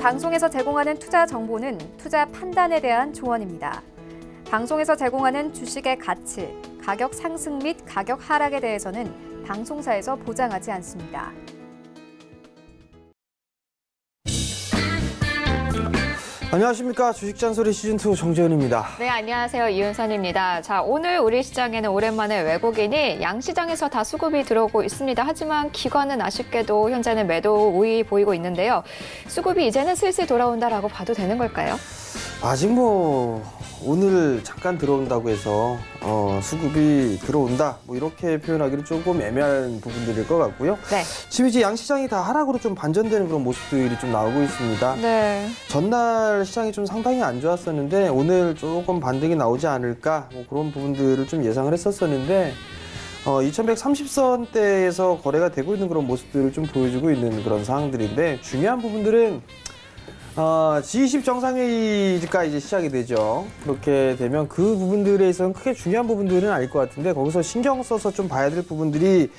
방송에서 제공하는 투자 정보는 투자 판단에 대한 조언입니다. 방송에서 제공하는 주식의 가치, 가격 상승 및 가격 하락에 대해서는 방송사에서 보장하지 않습니다. 안녕하십니까. 주식잔소리 시즌2 정재훈입니다. 네, 안녕하세요. 이은선입니다. 자, 오늘 우리 시장에는 오랜만에 외국인이 양시장에서 다 수급이 들어오고 있습니다. 하지만 기관은 아쉽게도 현재는 매도 우위 보이고 있는데요. 수급이 이제는 슬슬 돌아온다라고 봐도 되는 걸까요? 아직 오늘 잠깐 들어온다고 해서 수급이 들어온다 이렇게 표현하기는 조금 애매한 부분들일 것 같고요. 네. 지금 이제 양시장이 다 하락으로 좀 반전되는 그런 모습들이 좀 나오고 있습니다. 네. 전날 시장이 좀 상당히 안 좋았었는데 오늘 조금 반등이 나오지 않을까 그런 부분들을 좀 예상을 했었었는데 2130선대에서 거래가 되고 있는 그런 모습들을 좀 보여주고 있는 그런 상황들인데 중요한 부분들은 G20 정상회의가 이제 시작이 되죠. 그렇게 되면 그 부분들에 있어서는 크게 중요한 부분들은 아닐 것 같은데 거기서 신경 써서 좀 봐야 될 부분들이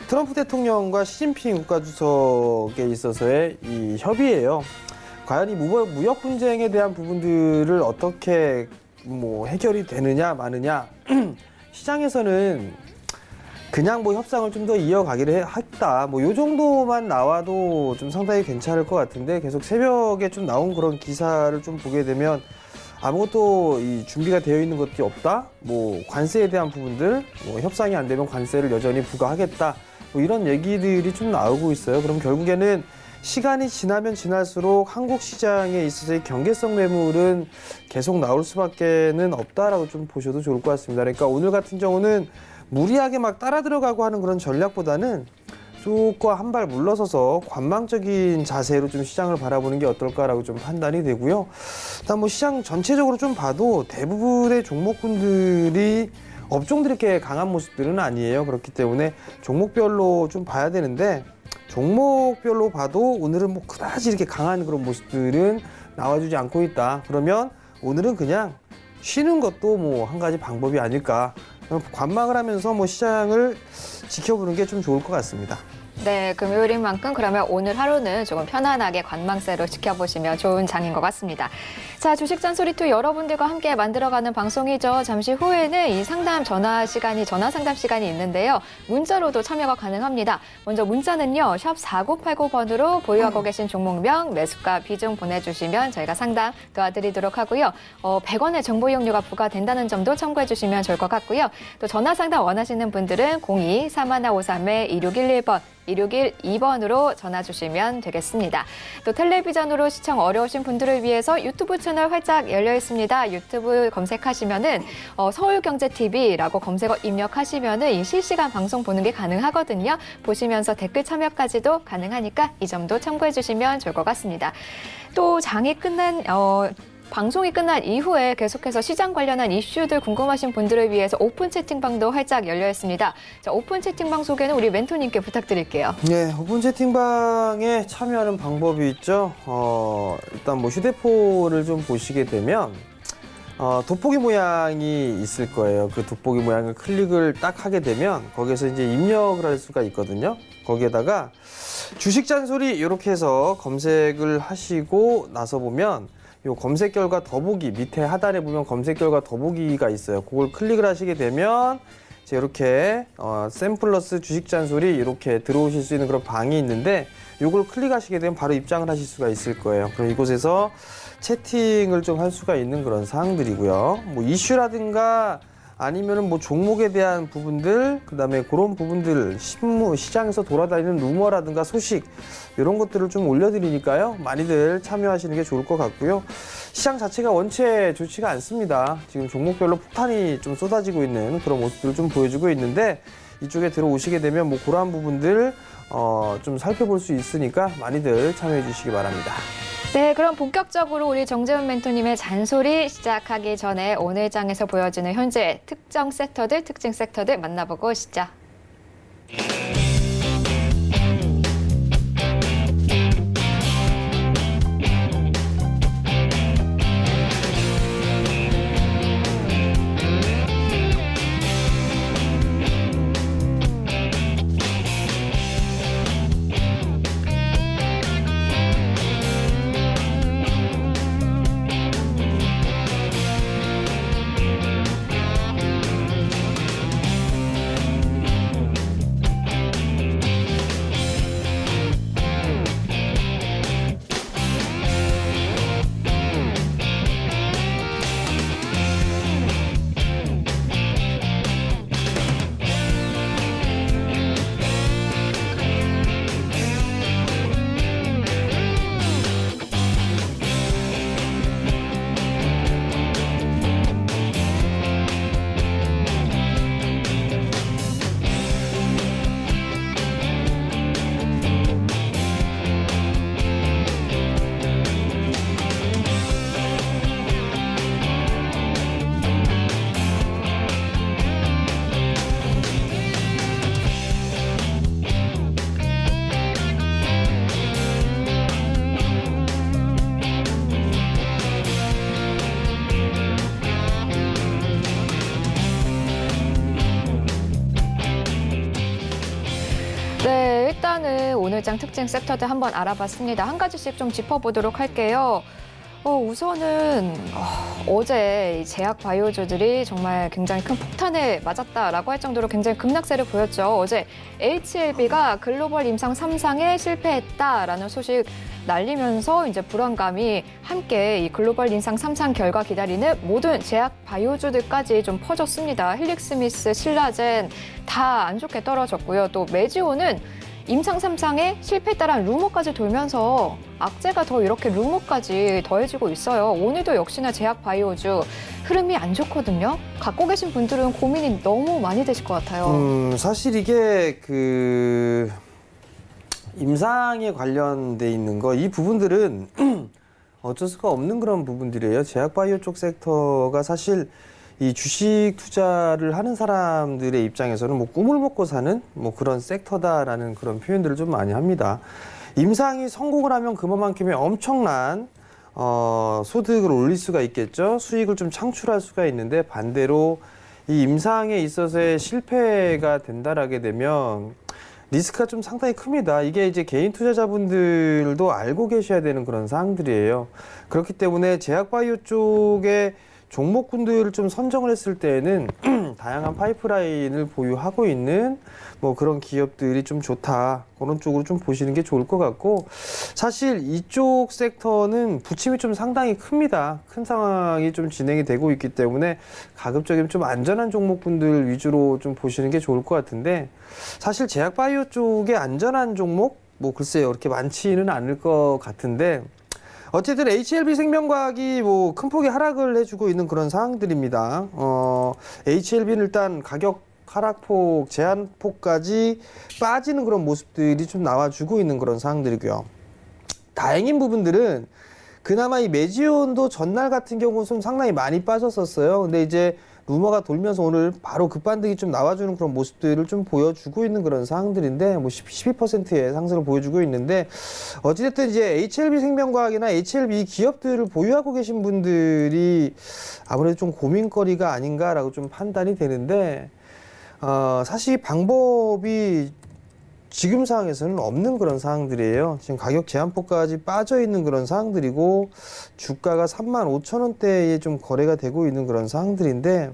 트럼프 대통령과 시진핑 국가주석에 있어서의 이 협의예요. 과연 이 무역 분쟁에 대한 부분들을 어떻게 해결이 되느냐 마느냐 시장에서는 그냥 협상을 좀 더 이어가기를 했다. 요 정도만 나와도 좀 상당히 괜찮을 것 같은데 계속 새벽에 좀 나온 그런 기사를 좀 보게 되면 아무것도 준비가 되어 있는 것이 없다. 관세에 대한 부분들, 협상이 안 되면 관세를 여전히 부과하겠다. 이런 얘기들이 좀 나오고 있어요. 그럼 결국에는 시간이 지나면 지날수록 한국 시장에 있어서의 경계성 매물은 계속 나올 수밖에는 없다라고 좀 보셔도 좋을 것 같습니다. 그러니까 오늘 같은 경우는 무리하게 따라 들어가고 하는 그런 전략보다는 조금 한 발 물러서서 관망적인 자세로 좀 시장을 바라보는 게 어떨까라고 좀 판단이 되고요. 일단 시장 전체적으로 좀 봐도 대부분의 종목군들이 업종들이 이렇게 강한 모습들은 아니에요. 그렇기 때문에 종목별로 좀 봐야 되는데 종목별로 봐도 오늘은 그다지 이렇게 강한 그런 모습들은 나와주지 않고 있다. 그러면 오늘은 그냥 쉬는 것도 한 가지 방법이 아닐까. 관망을 하면서 시장을 지켜보는 게 좀 좋을 것 같습니다. 네, 금요일인 만큼 그러면 오늘 하루는 조금 편안하게 관망세로 지켜보시면 좋은 장인 것 같습니다. 자, 주식잔소리2 여러분들과 함께 만들어가는 방송이죠. 잠시 후에는 이 상담 전화 상담 시간이 있는데요. 문자로도 참여가 가능합니다. 먼저 문자는요, 샵 4989번으로 보유하고 계신 종목명, 매수가, 비중 보내주시면 저희가 상담 도와드리도록 하고요. 100원의 정보 이용료가 부과된다는 점도 참고해 주시면 좋을 것 같고요. 또 전화 상담 원하시는 분들은 02-3153-2611번, 2612번으로 전화 주시면 되겠습니다. 또 텔레비전으로 시청 어려우신 분들을 위해서 유튜브 채널 활짝 열려 있습니다. 유튜브 검색하시면은 서울경제TV라고 검색어 입력하시면은 이 실시간 방송 보는 게 가능하거든요. 보시면서 댓글 참여까지도 가능하니까 이 점도 참고해 주시면 좋을 것 같습니다. 또 방송이 끝난 이후에 계속해서 시장 관련한 이슈들 궁금하신 분들을 위해서 오픈 채팅방도 활짝 열려 있습니다. 자, 오픈 채팅방 소개는 우리 멘토님께 부탁드릴게요. 네, 오픈 채팅방에 참여하는 방법이 있죠. 일단 휴대폰을 좀 보시게 되면 돋보기 모양이 있을 거예요. 그 돋보기 모양을 클릭을 딱 하게 되면 거기에서 이제 입력을 할 수가 있거든요. 거기에다가 주식잔소리 이렇게 해서 검색을 하시고 나서 보면 요 검색 결과 더보기 밑에 하단에 보면 검색 결과 더보기가 있어요. 그걸 클릭을 하시게 되면 이렇게 샘플러스 주식잔소리 이렇게 들어오실 수 있는 그런 방이 있는데 요걸 클릭하시게 되면 바로 입장을 하실 수가 있을 거예요. 그럼 이곳에서 채팅을 좀 할 수가 있는 그런 사항들이고요. 이슈라든가 아니면은 종목에 대한 부분들, 그다음에 그런 부분들, 시장에서 돌아다니는 루머라든가 소식 이런 것들을 좀 올려드리니까요. 많이들 참여하시는 게 좋을 것 같고요. 시장 자체가 원체 좋지가 않습니다. 지금 종목별로 폭탄이 좀 쏟아지고 있는 그런 모습들을 좀 보여주고 있는데 이쪽에 들어오시게 되면 그러한 부분들 좀 살펴볼 수 있으니까 많이들 참여해 주시기 바랍니다. 네, 그럼 본격적으로 우리 정재훈 멘토님의 잔소리 시작하기 전에 오늘 장에서 보여지는 현재 특정 섹터들, 특징 섹터들 만나보고 오시죠. 네, 일단은 오늘장 특징 섹터들 한번 알아봤습니다. 한 가지씩 좀 짚어보도록 할게요. 우선은 어제 이 제약 바이오주들이 정말 굉장히 큰 폭탄에 맞았다라고 할 정도로 굉장히 급락세를 보였죠. 어제 HLB가 글로벌 임상 3상에 실패했다라는 소식 날리면서 이제 불안감이 함께 이 글로벌 임상 3상 결과 기다리는 모든 제약 바이오주들까지 좀 퍼졌습니다. 힐릭스미스, 신라젠 다 안 좋게 떨어졌고요. 또 메지오는 임상 3상에 실패했다라는 루머까지 돌면서 악재가 더 이렇게 루머까지 더해지고 있어요. 오늘도 역시나 제약 바이오주 흐름이 안 좋거든요. 갖고 계신 분들은 고민이 너무 많이 되실 것 같아요. 사실 이게 임상에 관련돼 있는 거 이 부분들은 어쩔 수가 없는 그런 부분들이에요. 제약 바이오 쪽 섹터가 사실 이 주식 투자를 하는 사람들의 입장에서는 뭐 꿈을 먹고 사는 뭐 그런 섹터다라는 그런 표현들을 좀 많이 합니다. 임상이 성공을 하면 그만큼의 엄청난 소득을 올릴 수가 있겠죠. 수익을 좀 창출할 수가 있는데 반대로 이 임상에 있어서의 실패가 된다라게 되면 리스크가 좀 상당히 큽니다. 이게 이제 개인 투자자분들도 알고 계셔야 되는 그런 사항들이에요. 그렇기 때문에 제약 바이오 쪽에 종목군들을 좀 선정을 했을 때에는 다양한 파이프라인을 보유하고 있는 뭐 그런 기업들이 좀 좋다. 그런 쪽으로 좀 보시는 게 좋을 것 같고 사실 이쪽 섹터는 부침이 좀 상당히 큽니다. 큰 상황이 좀 진행이 되고 있기 때문에 가급적이면 좀 안전한 종목군들 위주로 좀 보시는 게 좋을 것 같은데 사실 제약 바이오 쪽에 안전한 종목 뭐 글쎄요. 그렇게 많지는 않을 것 같은데 어쨌든 HLB 생명과학이 뭐 큰 폭의 하락을 해주고 있는 그런 상황들입니다. HLB는 일단 가격 하락폭, 제한폭까지 빠지는 그런 모습들이 좀 나와주고 있는 그런 상황들이고요. 다행인 부분들은 그나마 이 메지온도 전날 같은 경우는 좀 상당히 많이 빠졌었어요. 근데 이제 루머가 돌면서 오늘 바로 급반등이 좀 나와주는 그런 모습들을 좀 보여주고 있는 그런 상황들인데 뭐 12%의 상승을 보여주고 있는데 어찌됐든 이제 HLB 생명과학이나 HLB 기업들을 보유하고 계신 분들이 아무래도 좀 고민거리가 아닌가라고 좀 판단이 되는데 사실 방법이 지금 상황에서는 없는 그런 상황들이에요. 지금 가격 제한폭까지 빠져 있는 그런 상황들이고 주가가 35,000원대에 좀 거래가 되고 있는 그런 상황들인데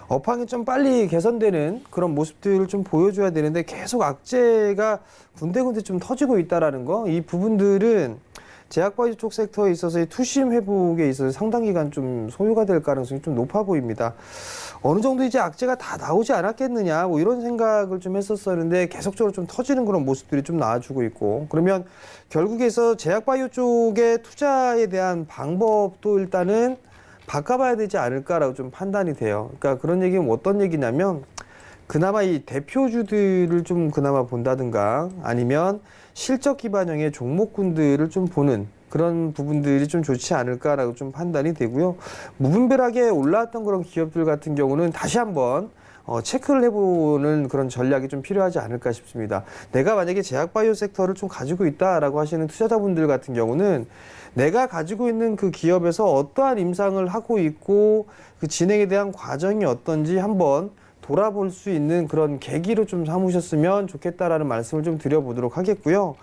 업황이 좀 빨리 개선되는 그런 모습들을 좀 보여줘야 되는데 계속 악재가 군데군데 좀 터지고 있다라는 거 이 부분들은 제약바이오 쪽 섹터에 있어서의 투심 회복에 있어서 상당 기간 좀 소요가 될 가능성이 좀 높아 보입니다. 어느 정도 이제 악재가 다 나오지 않았겠느냐 뭐 이런 생각을 좀 했었었는데 계속적으로 좀 터지는 그런 모습들이 좀 나와주고 있고 그러면 결국에서 제약바이오 쪽의 투자에 대한 방법도 일단은 바꿔봐야 되지 않을까라고 좀 판단이 돼요. 그러니까 그런 얘기는 어떤 얘기냐면 그나마 이 대표주들을 좀 그나마 본다든가 아니면 실적 기반형의 종목군들을 좀 보는 그런 부분들이 좀 좋지 않을까라고 좀 판단이 되고요. 무분별하게 올라왔던 그런 기업들 같은 경우는 다시 한번 체크를 해보는 그런 전략이 좀 필요하지 않을까 싶습니다. 내가 만약에 제약바이오 섹터를 좀 가지고 있다라고 하시는 투자자분들 같은 경우는 내가 가지고 있는 그 기업에서 어떠한 임상을 하고 있고 그 진행에 대한 과정이 어떤지 한번 돌아볼 수 있는 그런 계기로 좀 삼으셨으면 좋겠다라는 말씀을 좀 드려보도록 하겠고요.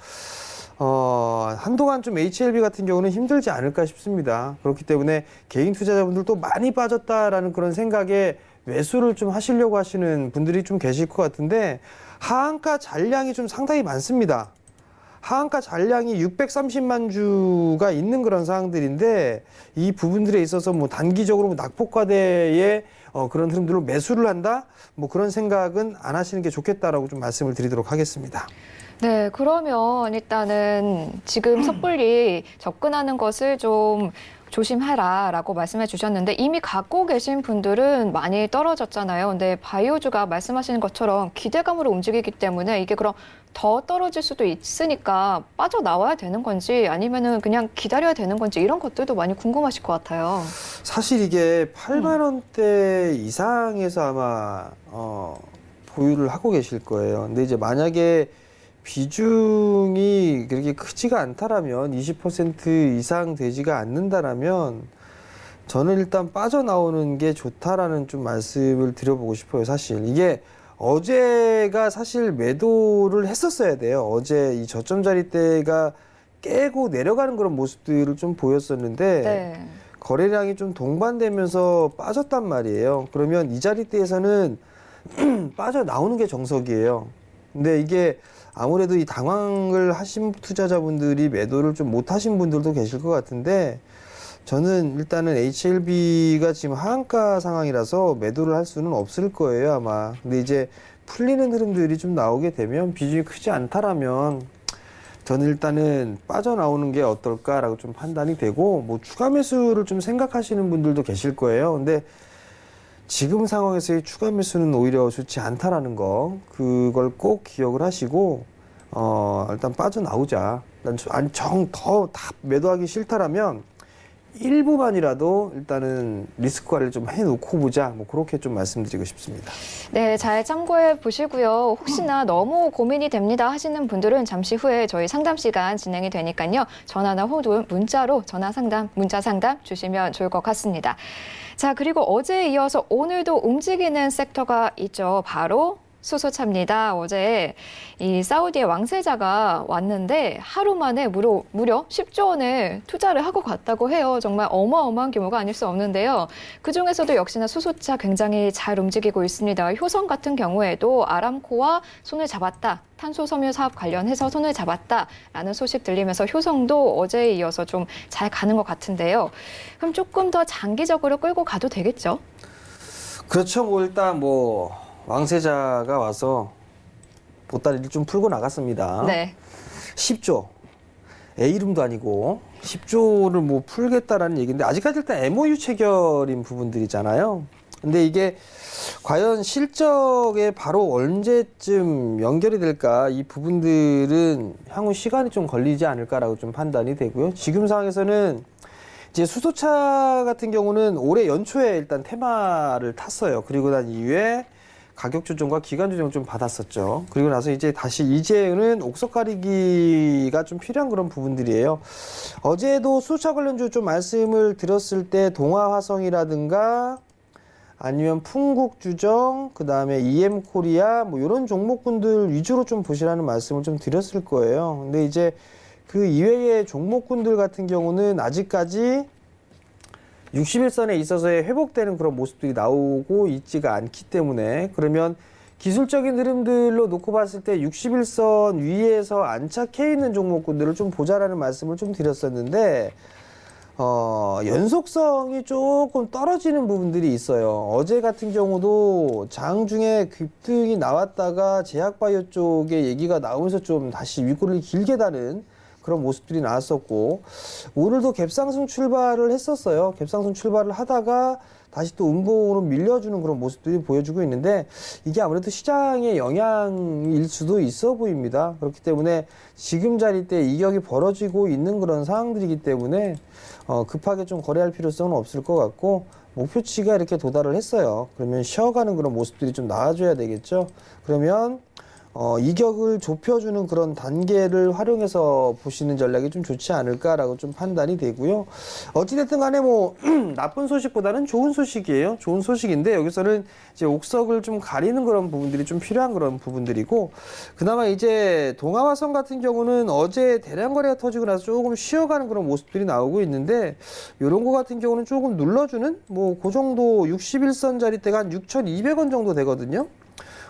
한동안 좀 HLB 같은 경우는 힘들지 않을까 싶습니다. 그렇기 때문에 개인 투자자분들도 많이 빠졌다라는 그런 생각에 매수를 좀 하시려고 하시는 분들이 좀 계실 것 같은데 하한가 잔량이 좀 상당히 많습니다. 하한가 잔량이 630만 주가 있는 그런 상황들인데 이 부분들에 있어서 뭐 단기적으로 뭐 낙폭과대의 그런 흐름들로 매수를 한다? 뭐 그런 생각은 안 하시는 게 좋겠다라고 좀 말씀을 드리도록 하겠습니다. 네, 그러면 일단은 지금 섣불리 접근하는 것을 좀 조심하라라고 말씀해 주셨는데 이미 갖고 계신 분들은 많이 떨어졌잖아요. 근데 바이오주가 말씀하시는 것처럼 기대감으로 움직이기 때문에 이게 그럼 더 떨어질 수도 있으니까 빠져나와야 되는 건지 아니면은 그냥 기다려야 되는 건지 이런 것들도 많이 궁금하실 것 같아요. 사실 이게 8만 원대 이상에서 아마 보유를 하고 계실 거예요. 근데 이제 만약에 비중이 그렇게 크지가 않다라면 20% 이상 되지가 않는다라면 저는 일단 빠져나오는 게 좋다라는 좀 말씀을 드려보고 싶어요. 사실 이게 어제가 사실 매도를 했었어야 돼요. 어제 이 저점 자리대가 깨고 내려가는 그런 모습들을 좀 보였었는데 네. 거래량이 좀 동반되면서 빠졌단 말이에요. 그러면 이 자리대에서는 빠져나오는 게 정석이에요. 근데 이게 아무래도 이 당황을 하신 투자자분들이 매도를 좀 못하신 분들도 계실 것 같은데 저는 일단은 HLB가 지금 하한가 상황이라서 매도를 할 수는 없을 거예요, 아마. 근데 이제 풀리는 흐름들이 좀 나오게 되면 비중이 크지 않다라면 저는 일단은 빠져나오는 게 어떨까라고 좀 판단이 되고 뭐 추가 매수를 좀 생각하시는 분들도 계실 거예요. 근데 지금 상황에서의 추가 매수는 오히려 좋지 않다라는 거 그걸 꼭 기억을 하시고 일단 빠져나오자. 아니 더 다 매도하기 싫다라면 일부만이라도 일단은 리스크 관리를 좀 해놓고 보자. 뭐 그렇게 좀 말씀드리고 싶습니다. 네, 잘 참고해 보시고요. 혹시나 너무 고민이 됩니다 하시는 분들은 잠시 후에 저희 상담 시간 진행이 되니까요. 전화나 혹은 문자로 전화 상담, 문자 상담 주시면 좋을 것 같습니다. 자, 그리고 어제에 이어서 오늘도 움직이는 섹터가 있죠. 바로 수소차입니다. 어제 이 사우디의 왕세자가 왔는데 하루 만에 무려 10조 원을 투자를 하고 갔다고 해요. 정말 어마어마한 규모가 아닐 수 없는데요. 그중에서도 역시나 수소차 굉장히 잘 움직이고 있습니다. 효성 같은 경우에도 아람코와 손을 잡았다. 탄소 섬유 사업 관련해서 손을 잡았다라는 소식 들리면서 효성도 어제에 이어서 좀 잘 가는 것 같은데요. 그럼 조금 더 장기적으로 끌고 가도 되겠죠? 그렇죠. 뭐 일단 뭐 왕세자가 와서 보따리를 좀 풀고 나갔습니다. 네. 10조. 애 이름도 아니고 10조를 뭐 풀겠다라는 얘기인데 아직까지 일단 MOU 체결인 부분들이잖아요. 근데 이게 과연 실적에 바로 언제쯤 연결이 될까 이 부분들은 향후 시간이 좀 걸리지 않을까라고 좀 판단이 되고요. 지금 상황에서는 이제 수소차 같은 경우는 올해 연초에 일단 테마를 탔어요. 그리고 난 이후에 가격 조정과 기간 조정 좀 받았었죠. 그리고 나서 이제 다시 이제는 옥석 가리기가 좀 필요한 그런 부분들이에요. 어제도 수소차 관련주 좀 말씀을 드렸을 때 동아화성이라든가 아니면 풍국주정, 그 다음에 EM코리아 뭐 이런 종목군들 위주로 좀 보시라는 말씀을 좀 드렸을 거예요. 근데 이제 그 이외의 종목군들 같은 경우는 아직까지 60일선에 있어서의 회복되는 그런 모습들이 나오고 있지가 않기 때문에 그러면 기술적인 흐름들로 놓고 봤을 때 60일선 위에서 안착해 있는 종목군들을 좀 보자라는 말씀을 좀 드렸었는데 연속성이 조금 떨어지는 부분들이 있어요. 어제 같은 경우도 장 중에 급등이 나왔다가 제약바이오 쪽에 얘기가 나오면서 좀 다시 윗골을 길게 다는 그런 모습들이 나왔었고 오늘도 갭상승 출발을 했었어요. 갭상승 출발을 하다가 다시 또 음봉으로 밀려주는 그런 모습들이 보여주고 있는데 이게 아무래도 시장의 영향일 수도 있어 보입니다. 그렇기 때문에 지금 자리대 이격이 벌어지고 있는 그런 상황들이기 때문에 급하게 좀 거래할 필요성은 없을 것 같고 목표치가 이렇게 도달을 했어요. 그러면 쉬어가는 그런 모습들이 좀 나와줘야 되겠죠. 그러면 이격을 좁혀주는 그런 단계를 활용해서 보시는 전략이 좀 좋지 않을까라고 좀 판단이 되고요. 어찌됐든 간에 뭐, 나쁜 소식보다는 좋은 소식이에요. 좋은 소식인데, 여기서는 이제 옥석을 좀 가리는 그런 부분들이 좀 필요한 그런 부분들이고, 그나마 이제 동아화성 같은 경우는 어제 대량 거래가 터지고 나서 조금 쉬어가는 그런 모습들이 나오고 있는데, 요런 거 같은 경우는 조금 눌러주는, 뭐, 그 정도 61선 자리대가 한 6,200원 정도 되거든요.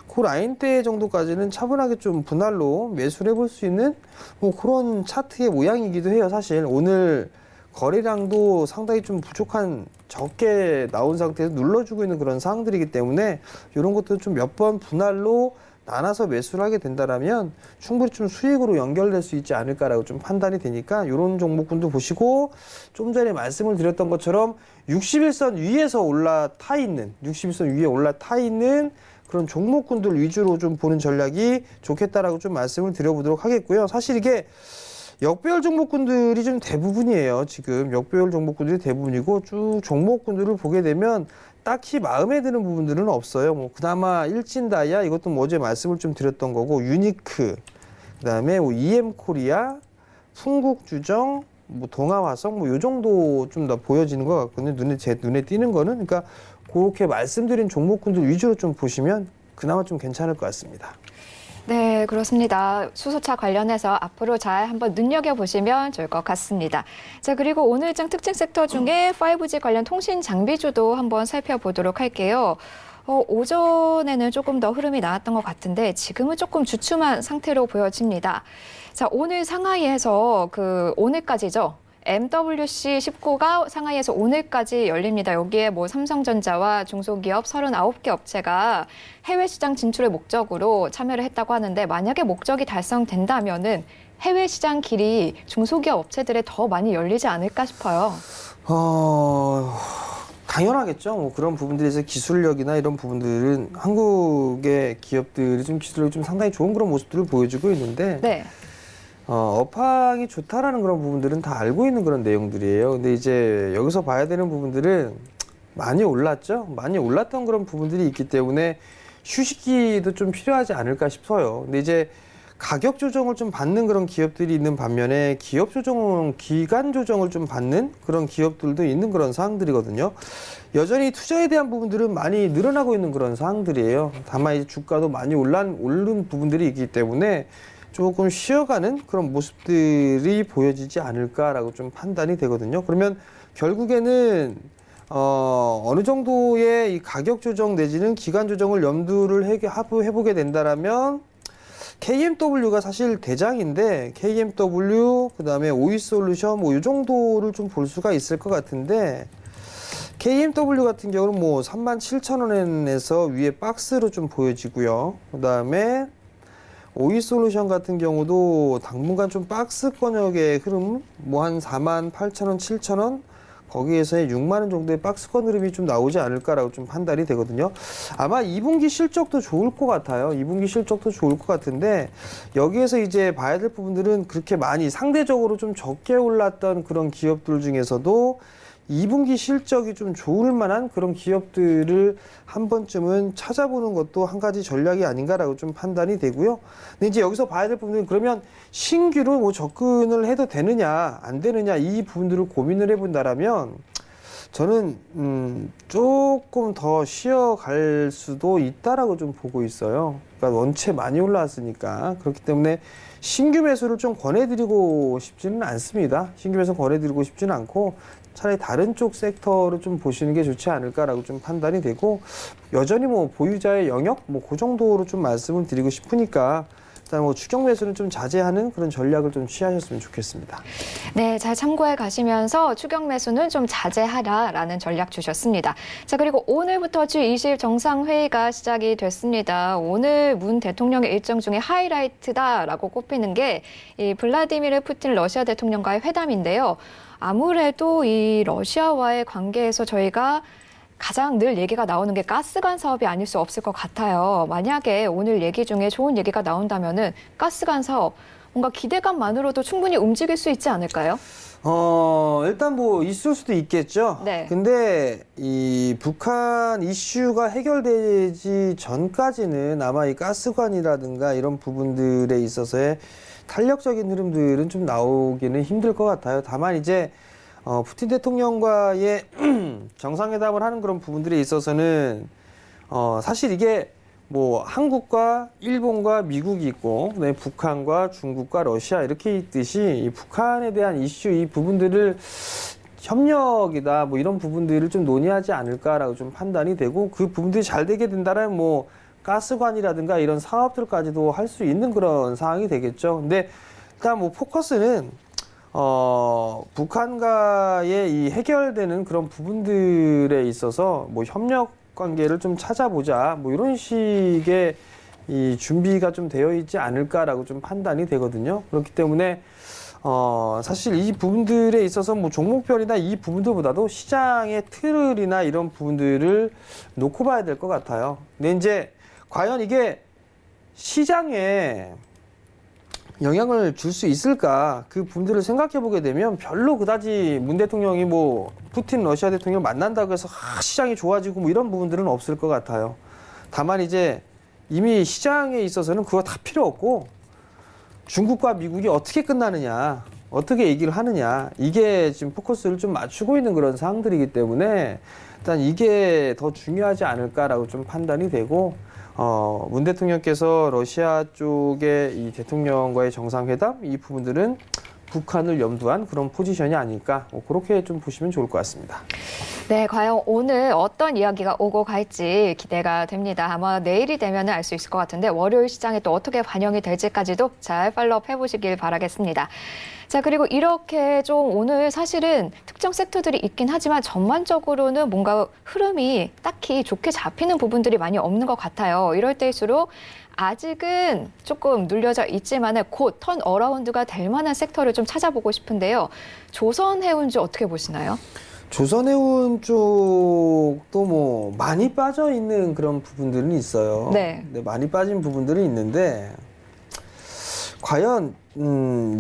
그 라인대 정도까지는 차분하게 좀 분할로 매수를 해볼 수 있는 뭐 그런 차트의 모양이기도 해요. 사실 오늘 거래량도 상당히 좀 부족한 적게 나온 상태에서 눌러주고 있는 그런 상황들이기 때문에 이런 것도 좀 몇 번 분할로 나눠서 매수를 하게 된다라면 충분히 좀 수익으로 연결될 수 있지 않을까라고 좀 판단이 되니까 이런 종목군도 보시고 좀 전에 말씀을 드렸던 것처럼 61선 위에서 올라타 있는 61선 위에 올라타 있는 그런 종목군들 위주로 좀 보는 전략이 좋겠다라고 좀 말씀을 드려보도록 하겠고요. 사실 이게 역배열 종목군들이 좀 대부분이에요. 지금 역배열 종목군들이 대부분이고 쭉 종목군들을 보게 되면 딱히 마음에 드는 부분들은 없어요. 뭐 그나마 일진다이아 이것도 뭐 어제 말씀을 좀 드렸던 거고 유니크 그다음에 뭐 EM코리아, 풍국주정, 뭐 동아화성 뭐 요 정도 좀 더 보여지는 것 같거든요. 제 눈에 띄는 거는 그러니까 그렇게 말씀드린 종목군들 위주로 좀 보시면 그나마 좀 괜찮을 것 같습니다. 네, 그렇습니다. 수소차 관련해서 앞으로 잘 한번 눈여겨보시면 좋을 것 같습니다. 자, 그리고 오늘 일정 특징 섹터 중에 5G 관련 통신 장비주도 한번 살펴보도록 할게요. 오전에는 조금 더 흐름이 나왔던 것 같은데 지금은 조금 주춤한 상태로 보여집니다. 자, 오늘 상하이에서 오늘까지죠. MWC 19가 상하이에서 오늘까지 열립니다. 여기에 뭐 삼성전자와 중소기업 39개 업체가 해외 시장 진출을 목적으로 참여를 했다고 하는데 만약에 목적이 달성된다면은 해외 시장 길이 중소기업 업체들에 더 많이 열리지 않을까 싶어요. 당연하겠죠. 뭐 그런 부분들에서 기술력이나 이런 부분들은 한국의 기업들이 좀 기술력이 좀 상당히 좋은 그런 모습들을 보여주고 있는데 네. 업황이 좋다라는 그런 부분들은 다 알고 있는 그런 내용들이에요. 근데 이제 여기서 봐야 되는 부분들은 많이 올랐죠. 많이 올랐던 그런 부분들이 있기 때문에 휴식기도 좀 필요하지 않을까 싶어요. 근데 이제 가격 조정을 좀 받는 그런 기업들이 있는 반면에 기간 조정을 좀 받는 그런 기업들도 있는 그런 사항들이거든요. 여전히 투자에 대한 부분들은 많이 늘어나고 있는 그런 사항들이에요. 다만 이제 주가도 많이 오른 부분들이 있기 때문에 조금 쉬어가는 그런 모습들이 보여지지 않을까라고 좀 판단이 되거든요. 그러면 결국에는 어느 정도의 이 가격 조정 내지는 기간 조정을 염두를 해보게 된다라면 KMW가 사실 대장인데 KMW 그다음에 오이솔루션 뭐 이 정도를 좀 볼 수가 있을 것 같은데 KMW 같은 경우는 뭐 37,000원에서 위에 박스로 좀 보여지고요. 그다음에 오이솔루션 같은 경우도 당분간 좀 박스권역의 흐름 뭐 한 48,000원, 7,000원 거기에서의 6만 원 정도의 박스권 흐름이 좀 나오지 않을까라고 좀 판단이 되거든요. 아마 2분기 실적도 좋을 것 같아요. 2분기 실적도 좋을 것 같은데 여기에서 이제 봐야 될 부분들은 그렇게 많이 상대적으로 좀 적게 올랐던 그런 기업들 중에서도 2분기 실적이 좀 좋을 만한 그런 기업들을 한 번쯤은 찾아보는 것도 한 가지 전략이 아닌가라고 좀 판단이 되고요. 근데 이제 여기서 봐야 될 부분은 그러면 신규로 뭐 접근을 해도 되느냐 안 되느냐 이 부분들을 고민을 해본다라면 저는 조금 더 쉬어갈 수도 있다라고 좀 보고 있어요. 그러니까 원체 많이 올라왔으니까 그렇기 때문에 신규 매수를 좀 권해드리고 싶지는 않습니다. 신규 매수 권해드리고 싶지는 않고 차라리 다른 쪽 섹터를 좀 보시는 게 좋지 않을까라고 좀 판단이 되고 여전히 뭐 보유자의 영역 뭐 그 정도로 좀 말씀을 드리고 싶으니까 일단 뭐 추격 매수는 좀 자제하는 그런 전략을 좀 취하셨으면 좋겠습니다. 네, 잘 참고해 가시면서 추격 매수는 좀 자제하라라는 전략 주셨습니다. 자, 그리고 오늘부터 G20 정상회의가 시작이 됐습니다. 오늘 문 대통령의 일정 중에 하이라이트다라고 꼽히는 게 이 블라디미르 푸틴 러시아 대통령과의 회담인데요. 아무래도 이 러시아와의 관계에서 저희가 가장 늘 얘기가 나오는 게 가스관 사업이 아닐 수 없을 것 같아요. 만약에 오늘 얘기 중에 좋은 얘기가 나온다면은 가스관 사업 뭔가 기대감만으로도 충분히 움직일 수 있지 않을까요? 일단 뭐 있을 수도 있겠죠. 네. 근데 이 북한 이슈가 해결되지 전까지는 아마 이 가스관이라든가 이런 부분들에 있어서의 탄력적인 흐름들은 좀 나오기는 힘들 것 같아요. 다만 이제 푸틴 대통령과의 정상회담을 하는 그런 부분들에 있어서는 사실 이게 뭐 한국과 일본과 미국이 있고 그다음에 북한과 중국과 러시아 이렇게 있듯이 이 북한에 대한 이슈 이 부분들을 협력이다 뭐 이런 부분들을 좀 논의하지 않을까라고 좀 판단이 되고 그 부분들이 잘 되게 된다면 뭐 가스관이라든가 이런 사업들까지도 할 수 있는 그런 상황이 되겠죠. 근데 일단 뭐 포커스는 북한과의 이 해결되는 그런 부분들에 있어서 뭐 협력 관계를 좀 찾아보자 뭐 이런 식의 이 준비가 좀 되어 있지 않을까라고 좀 판단이 되거든요. 그렇기 때문에 사실 이 부분들에 있어서 뭐 종목별이나 이 부분들보다도 시장의 틀이나 이런 부분들을 놓고 봐야 될 것 같아요. 근데 이제 과연 이게 시장에 영향을 줄 수 있을까 그 부분들을 생각해 보게 되면 별로 그다지 문 대통령이 뭐 푸틴 러시아 대통령 만난다고 해서 시장이 좋아지고 뭐 이런 부분들은 없을 것 같아요. 다만 이제 이미 시장에 있어서는 그거 다 필요 없고 중국과 미국이 어떻게 끝나느냐 어떻게 얘기를 하느냐 이게 지금 포커스를 좀 맞추고 있는 그런 상황들이기 때문에 일단 이게 더 중요하지 않을까라고 좀 판단이 되고 문 대통령께서 러시아 쪽의 이 대통령과의 정상회담 이 부분들은 북한을 염두한 그런 포지션이 아닐까 그렇게 좀 보시면 좋을 것 같습니다. 네, 과연 오늘 어떤 이야기가 오고 갈지 기대가 됩니다. 아마 내일이 되면 알 수 있을 것 같은데 월요일 시장에 또 어떻게 반영이 될지까지도 잘 팔로우업 해보시길 바라겠습니다. 자, 그리고 이렇게 좀 오늘 사실은 특정 섹터들이 있긴 하지만 전반적으로는 뭔가 흐름이 딱히 좋게 잡히는 부분들이 많이 없는 것 같아요. 이럴 때일수록 아직은 조금 눌려져 있지만 곧 턴어라운드가 될 만한 섹터를 좀 찾아보고 싶은데요. 조선해운주 어떻게 보시나요? 조선해운 쪽도 뭐 많이 빠져 있는 그런 부분들은 있어요. 네. 많이 빠진 부분들은 있는데 과연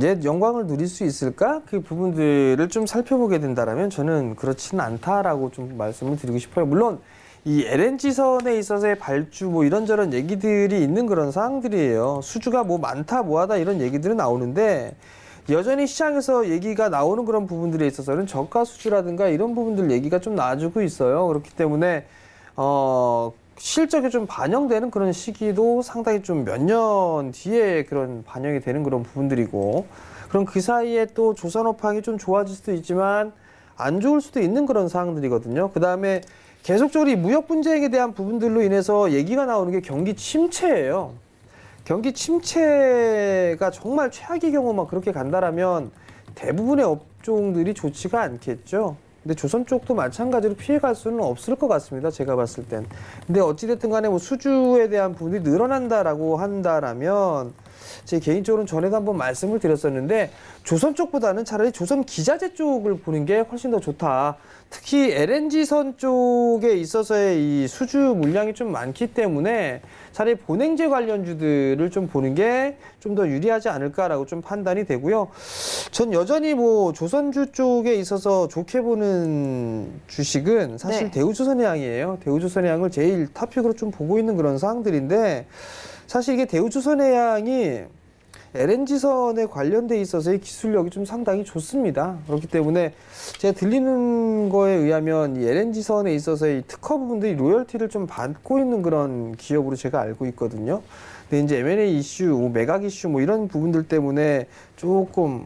옛 영광을 누릴 수 있을까? 그 부분들을 좀 살펴보게 된다면 저는 그렇지는 않다라고 좀 말씀을 드리고 싶어요. 물론 이 LNG선에 있어서의 발주 뭐 이런저런 얘기들이 있는 그런 상황들이에요. 수주가 뭐 많다 뭐하다 이런 얘기들은 나오는데 여전히 시장에서 얘기가 나오는 그런 부분들에 있어서는 저가 수주라든가 이런 부분들 얘기가 좀 나와주고 있어요. 그렇기 때문에 실적에 좀 반영되는 그런 시기도 상당히 좀 몇 년 뒤에 그런 반영이 되는 그런 부분들이고 그럼 그 사이에 또 조선업황이 좀 좋아질 수도 있지만 안 좋을 수도 있는 그런 상황들이거든요. 그 다음에 계속적으로 이 무역 분쟁에 대한 부분들로 인해서 얘기가 나오는 게 경기 침체예요. 경기 침체가 정말 최악의 경우만 그렇게 간다라면 대부분의 업종들이 좋지가 않겠죠. 근데 조선 쪽도 마찬가지로 피해갈 수는 없을 것 같습니다. 제가 봤을 땐. 근데 어찌됐든 간에 뭐 수주에 대한 부분이 늘어난다라고 한다라면 제 개인적으로는 전에도 한번 말씀을 드렸었는데 조선 쪽보다는 차라리 조선 기자재 쪽을 보는 게 훨씬 더 좋다. 특히 LNG선 쪽에 있어서의 이 수주 물량이 좀 많기 때문에 차라리 본행제 관련주들을 좀 보는 게 좀 더 유리하지 않을까라고 좀 판단이 되고요. 전 여전히 뭐 조선주 쪽에 있어서 좋게 보는 주식은 사실 네. 대우조선해양이에요. 대우조선해양을 제일 탑픽으로 좀 보고 있는 그런 상황들인데 사실 이게 대우조선해양이 LNG선에 관련돼 있어서의 기술력이 좀 상당히 좋습니다. 그렇기 때문에 제가 들리는 거에 의하면 이 LNG선에 있어서의 특허 부분들이 로열티를 좀 받고 있는 그런 기업으로 제가 알고 있거든요. 근데 이제 M&A 이슈, 매각 이슈 뭐 이런 부분들 때문에 조금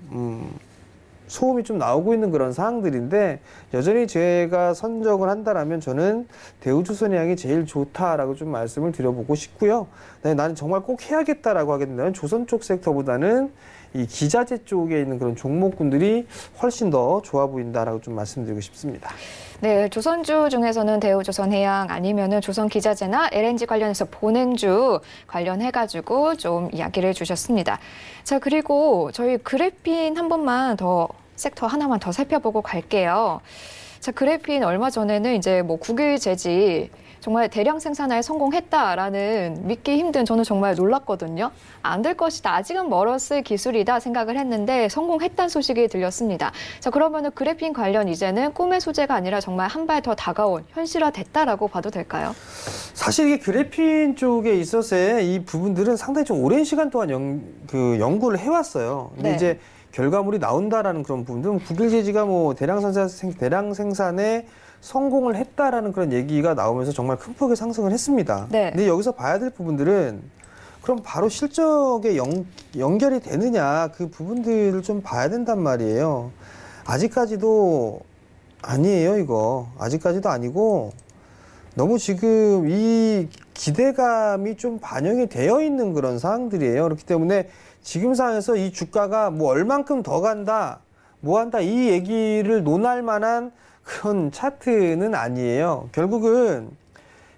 소음이 좀 나오고 있는 그런 상황들인데 여전히 제가 선정을 한다라면 저는 대우조선해양이 제일 좋다라고 좀 말씀을 드려보고 싶고요. 나는 정말 꼭 해야겠다라고 하게 된다면 조선 쪽 섹터보다는 이 기자재 쪽에 있는 그런 종목군들이 훨씬 더 좋아 보인다라고 좀 말씀드리고 싶습니다. 네, 조선주 중에서는 대우조선해양 아니면은 조선기자재나 LNG 관련해서 본행주 관련해가지고 좀 이야기를 주셨습니다. 자, 그리고 저희 그래핀 한 번만 더 섹터 하나만 더 살펴보고 갈게요. 자, 그래핀 얼마 전에는 이제 뭐 국일제지 정말 대량 생산에 성공했다라는 믿기 힘든 저는 정말 놀랐거든요. 안 될 것이다. 아직은 멀었을 기술이다 생각을 했는데 성공했다는 소식이 들렸습니다. 자, 그러면은 그래핀 관련 이제는 꿈의 소재가 아니라 정말 한 발 더 다가온 현실화됐다라고 봐도 될까요? 사실 이게 그래핀 쪽에 있어서의 이 부분들은 상당히 좀 오랜 시간 동안 연구를 해왔어요. 근데 네. 이제 결과물이 나온다라는 그런 부분들은 국일제지가 뭐 대량 생산에 성공을 했다라는 그런 얘기가 나오면서 정말 큰 폭의 상승을 했습니다. 네. 근데 여기서 봐야 될 부분들은 그럼 바로 실적에 연결이 되느냐 그 부분들을 좀 봐야 된단 말이에요. 아직까지도 아니에요, 이거. 아직까지도 아니고 너무 지금 이 기대감이 좀 반영이 되어 있는 그런 상황들이에요. 그렇기 때문에 지금 상황에서 이 주가가 뭐 얼만큼 더 간다, 뭐 한다 이 얘기를 논할 만한 그런 차트는 아니에요. 결국은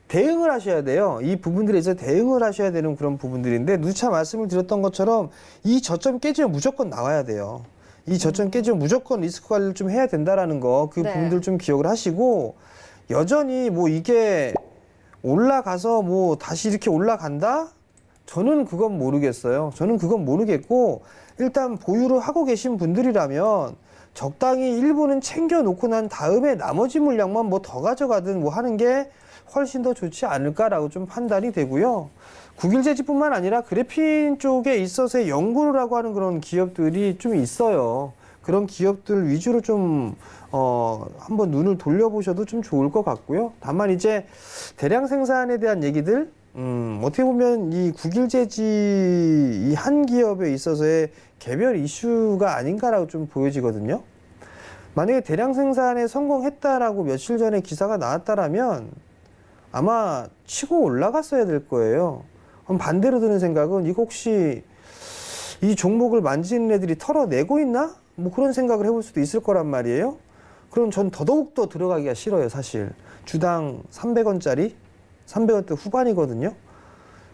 대응을 하셔야 돼요. 이 부분들에 있어서 대응을 하셔야 되는 그런 부분들인데 누차 말씀을 드렸던 것처럼 이 저점 깨지면 무조건 나와야 돼요. 이 저점 깨지면 무조건 리스크 관리를 좀 해야 된다라는 거 그 네. 부분들 좀 기억을 하시고 여전히 뭐 이게 올라가서 뭐 다시 이렇게 올라간다? 저는 그건 모르겠어요. 저는 그건 모르겠고 일단 보유를 하고 계신 분들이라면 적당히 일부는 챙겨놓고 난 다음에 나머지 물량만 뭐 더 가져가든 뭐 하는 게 훨씬 더 좋지 않을까라고 좀 판단이 되고요. 국일제지뿐만 아니라 그래핀 쪽에 있어서의 연구를 하고 하는 그런 기업들이 좀 있어요. 그런 기업들 위주로 좀 한번 눈을 돌려보셔도 좀 좋을 것 같고요. 다만 이제 대량 생산에 대한 얘기들 어떻게 보면 이 국일제지 이 한 기업에 있어서의 개별 이슈가 아닌가라고 좀 보여지거든요. 만약에 대량 생산에 성공했다라고 며칠 전에 기사가 나왔다라면 아마 치고 올라갔어야 될 거예요. 그럼 반대로 드는 생각은 이거 혹시 이 종목을 만지는 애들이 털어내고 있나? 뭐 그런 생각을 해볼 수도 있을 거란 말이에요. 그럼 전 더더욱더 들어가기가 싫어요, 사실. 주당 300원짜리? 300원대 후반이거든요.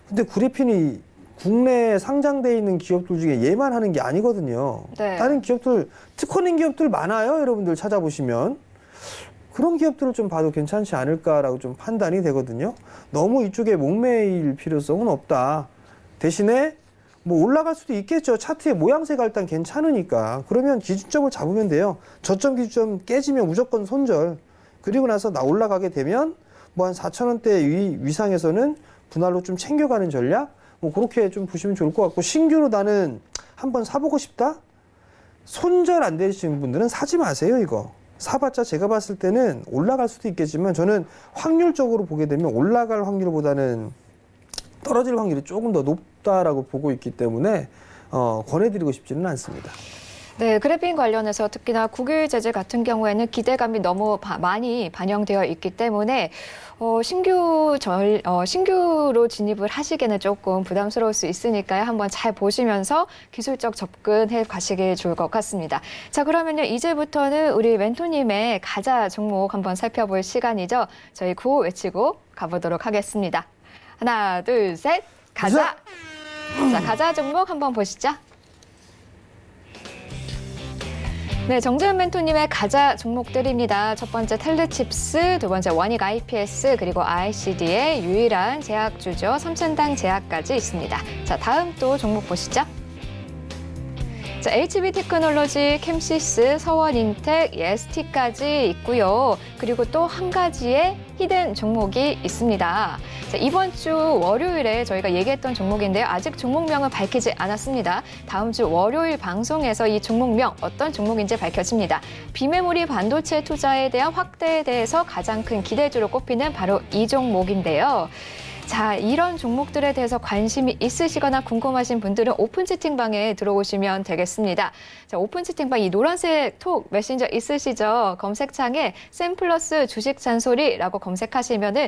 근데 구리핀이 국내에 상장돼 있는 기업들 중에 얘만 하는 게 아니거든요. 네. 다른 기업들, 특허낸 기업들 많아요. 여러분들 찾아보시면. 그런 기업들을 좀 봐도 괜찮지 않을까라고 좀 판단이 되거든요. 너무 이쪽에 목매일 필요성은 없다. 대신에 뭐 올라갈 수도 있겠죠. 차트의 모양새가 일단 괜찮으니까. 그러면 기준점을 잡으면 돼요. 저점 기준점 깨지면 무조건 손절. 그리고 나서 나 올라가게 되면 뭐 한 4,000원대 위상에서는 분할로 좀 챙겨가는 전략? 뭐 그렇게 좀 보시면 좋을 것 같고, 신규로 나는 한번 사보고 싶다? 손절 안 되시는 분들은 사지 마세요, 이거. 사봤자 제가 봤을 때는 올라갈 수도 있겠지만 저는 확률적으로 보게 되면 올라갈 확률보다는 떨어질 확률이 조금 더 높다라고 보고 있기 때문에 권해드리고 싶지는 않습니다. 네, 그래핀 관련해서 특히나 국유제재 같은 경우에는 기대감이 너무 많이 반영되어 있기 때문에 신규로 진입을 하시기에는 조금 부담스러울 수 있으니까요. 한번 잘 보시면서 기술적 접근해 가시길 좋을 것 같습니다. 자, 그러면요. 이제부터는 우리 멘토님의 가자 종목 한번 살펴볼 시간이죠. 저희 구호 외치고 가보도록 하겠습니다. 하나, 둘, 셋, 가자! 자, 가자 종목 한번 보시죠. 네, 정재훈 멘토님의 가자 종목들입니다. 첫 번째 텔레칩스, 두 번째 원익 IPS, 그리고 ICD의 유일한 제약주죠. 삼천당 제약까지 있습니다. 자, 다음 또 종목 보시죠. 자, HB 테크놀로지, 캠시스, 서원인텍, EST까지 있고요. 그리고 또 한 가지의 히든 종목이 있습니다. 자, 이번 주 월요일에 저희가 얘기했던 종목인데요. 아직 종목명은 밝히지 않았습니다. 다음 주 월요일 방송에서 이 종목명 어떤 종목인지 밝혀집니다. 비메모리 반도체 투자에 대한 확대에 대해서 가장 큰 기대주로 꼽히는 바로 이 종목인데요. 자, 이런 종목들에 대해서 관심이 있으시거나 궁금하신 분들은 오픈 채팅방에 들어오시면 되겠습니다. 자, 오픈 채팅방 이 노란색 톡 메신저 있으시죠? 검색창에 샘플러스 주식 잔소리라고 검색하시면은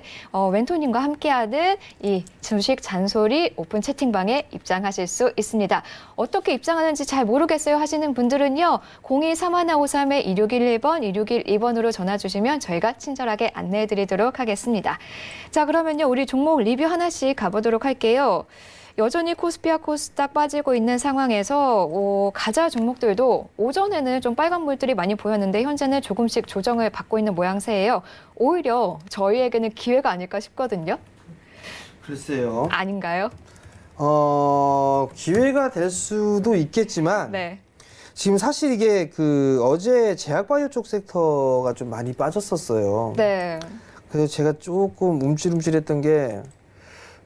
멘토님과 함께하는 이 주식 잔소리 오픈 채팅방에 입장하실 수 있습니다. 어떻게 입장하는지 잘 모르겠어요 하시는 분들은요. 023153-2611번, 2612번으로 전화 주시면 저희가 친절하게 안내해 드리도록 하겠습니다. 자, 그러면요. 우리 종목 리뷰 하나씩 가보도록 할게요. 여전히 코스피와 코스닥 빠지고 있는 상황에서 가자 종목들도 오전에는 좀 빨간 물들이 많이 보였는데 현재는 조금씩 조정을 받고 있는 모양새예요. 오히려 저희에게는 기회가 아닐까 싶거든요. 글쎄요. 아닌가요? 기회가 될 수도 있겠지만 네. 지금 사실 이게 어제 제약바이오 쪽 섹터가 좀 많이 빠졌었어요. 네. 그래서 제가 조금 움찔움찔했던 게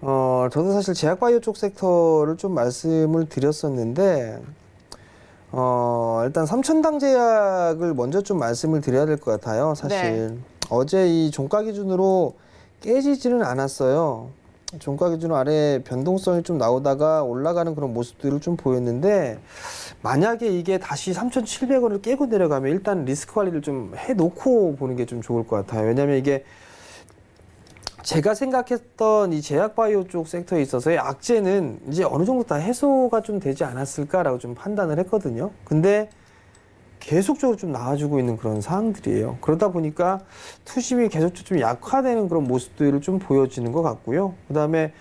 저도 사실 제약바이오 쪽 섹터를 좀 말씀을 드렸었는데 일단 삼천당 제약을 먼저 좀 말씀을 드려야 될 것 같아요. 사실 네. 어제 이 종가 기준으로 깨지지는 않았어요. 종가 기준 아래 변동성이 좀 나오다가 올라가는 그런 모습들을 좀 보였는데 만약에 이게 다시 3,700원을 깨고 내려가면 일단 리스크 관리를 좀 해놓고 보는 게 좀 좋을 것 같아요. 왜냐하면 이게 제가 생각했던 이 제약바이오 쪽 섹터에 있어서의 악재는 이제 어느 정도 다 해소가 좀 되지 않았을까라고 좀 판단을 했거든요. 근데 계속적으로 좀 나와주고 있는 그런 상황들이에요. 그러다 보니까 투심이 계속 좀 약화되는 그런 모습들을 좀 보여지는 것 같고요. 그 다음에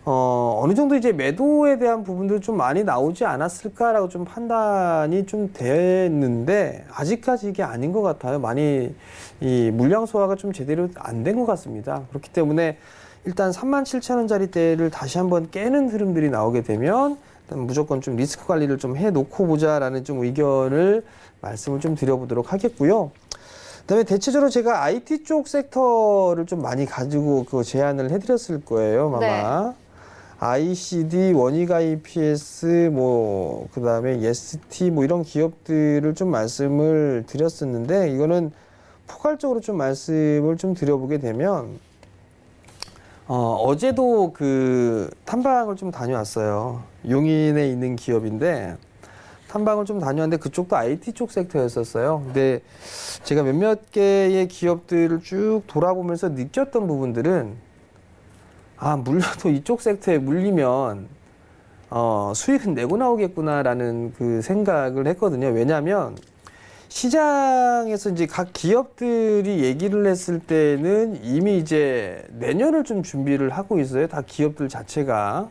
어느 정도 이제 매도에 대한 부분들 좀 많이 나오지 않았을까라고 좀 판단이 좀 됐는데 아직까지 이게 아닌 것 같아요. 많이 이 물량 소화가 좀 제대로 안 된 것 같습니다. 그렇기 때문에 일단 37,000원짜리대를 다시 한번 깨는 흐름들이 나오게 되면 일단 무조건 좀 리스크 관리를 좀 해놓고 보자라는 좀 의견을 말씀을 좀 드려보도록 하겠고요. 그다음에 대체적으로 제가 IT 쪽 섹터를 좀 많이 가지고 제안을 해드렸을 거예요, 아마. 네. ICD, 원익 IPS, 그다음에 EST, 이런 기업들을 좀 말씀을 드렸었는데, 이거는 포괄적으로 좀 말씀을 좀 드려보게 되면, 어제도 그 탐방을 좀 다녀왔어요. 용인에 있는 기업인데 탐방을 좀 다녀왔는데 그쪽도 IT 쪽 섹터였었어요. 근데 제가 몇몇 개의 기업들을 쭉 돌아보면서 느꼈던 부분들은 물려도 이쪽 섹터에 물리면 수익은 내고 나오겠구나라는 그 생각을 했거든요. 왜냐하면 시장에서 이제 각 기업들이 얘기를 했을 때는 이미 이제 내년을 좀 준비를 하고 있어요. 다 기업들 자체가.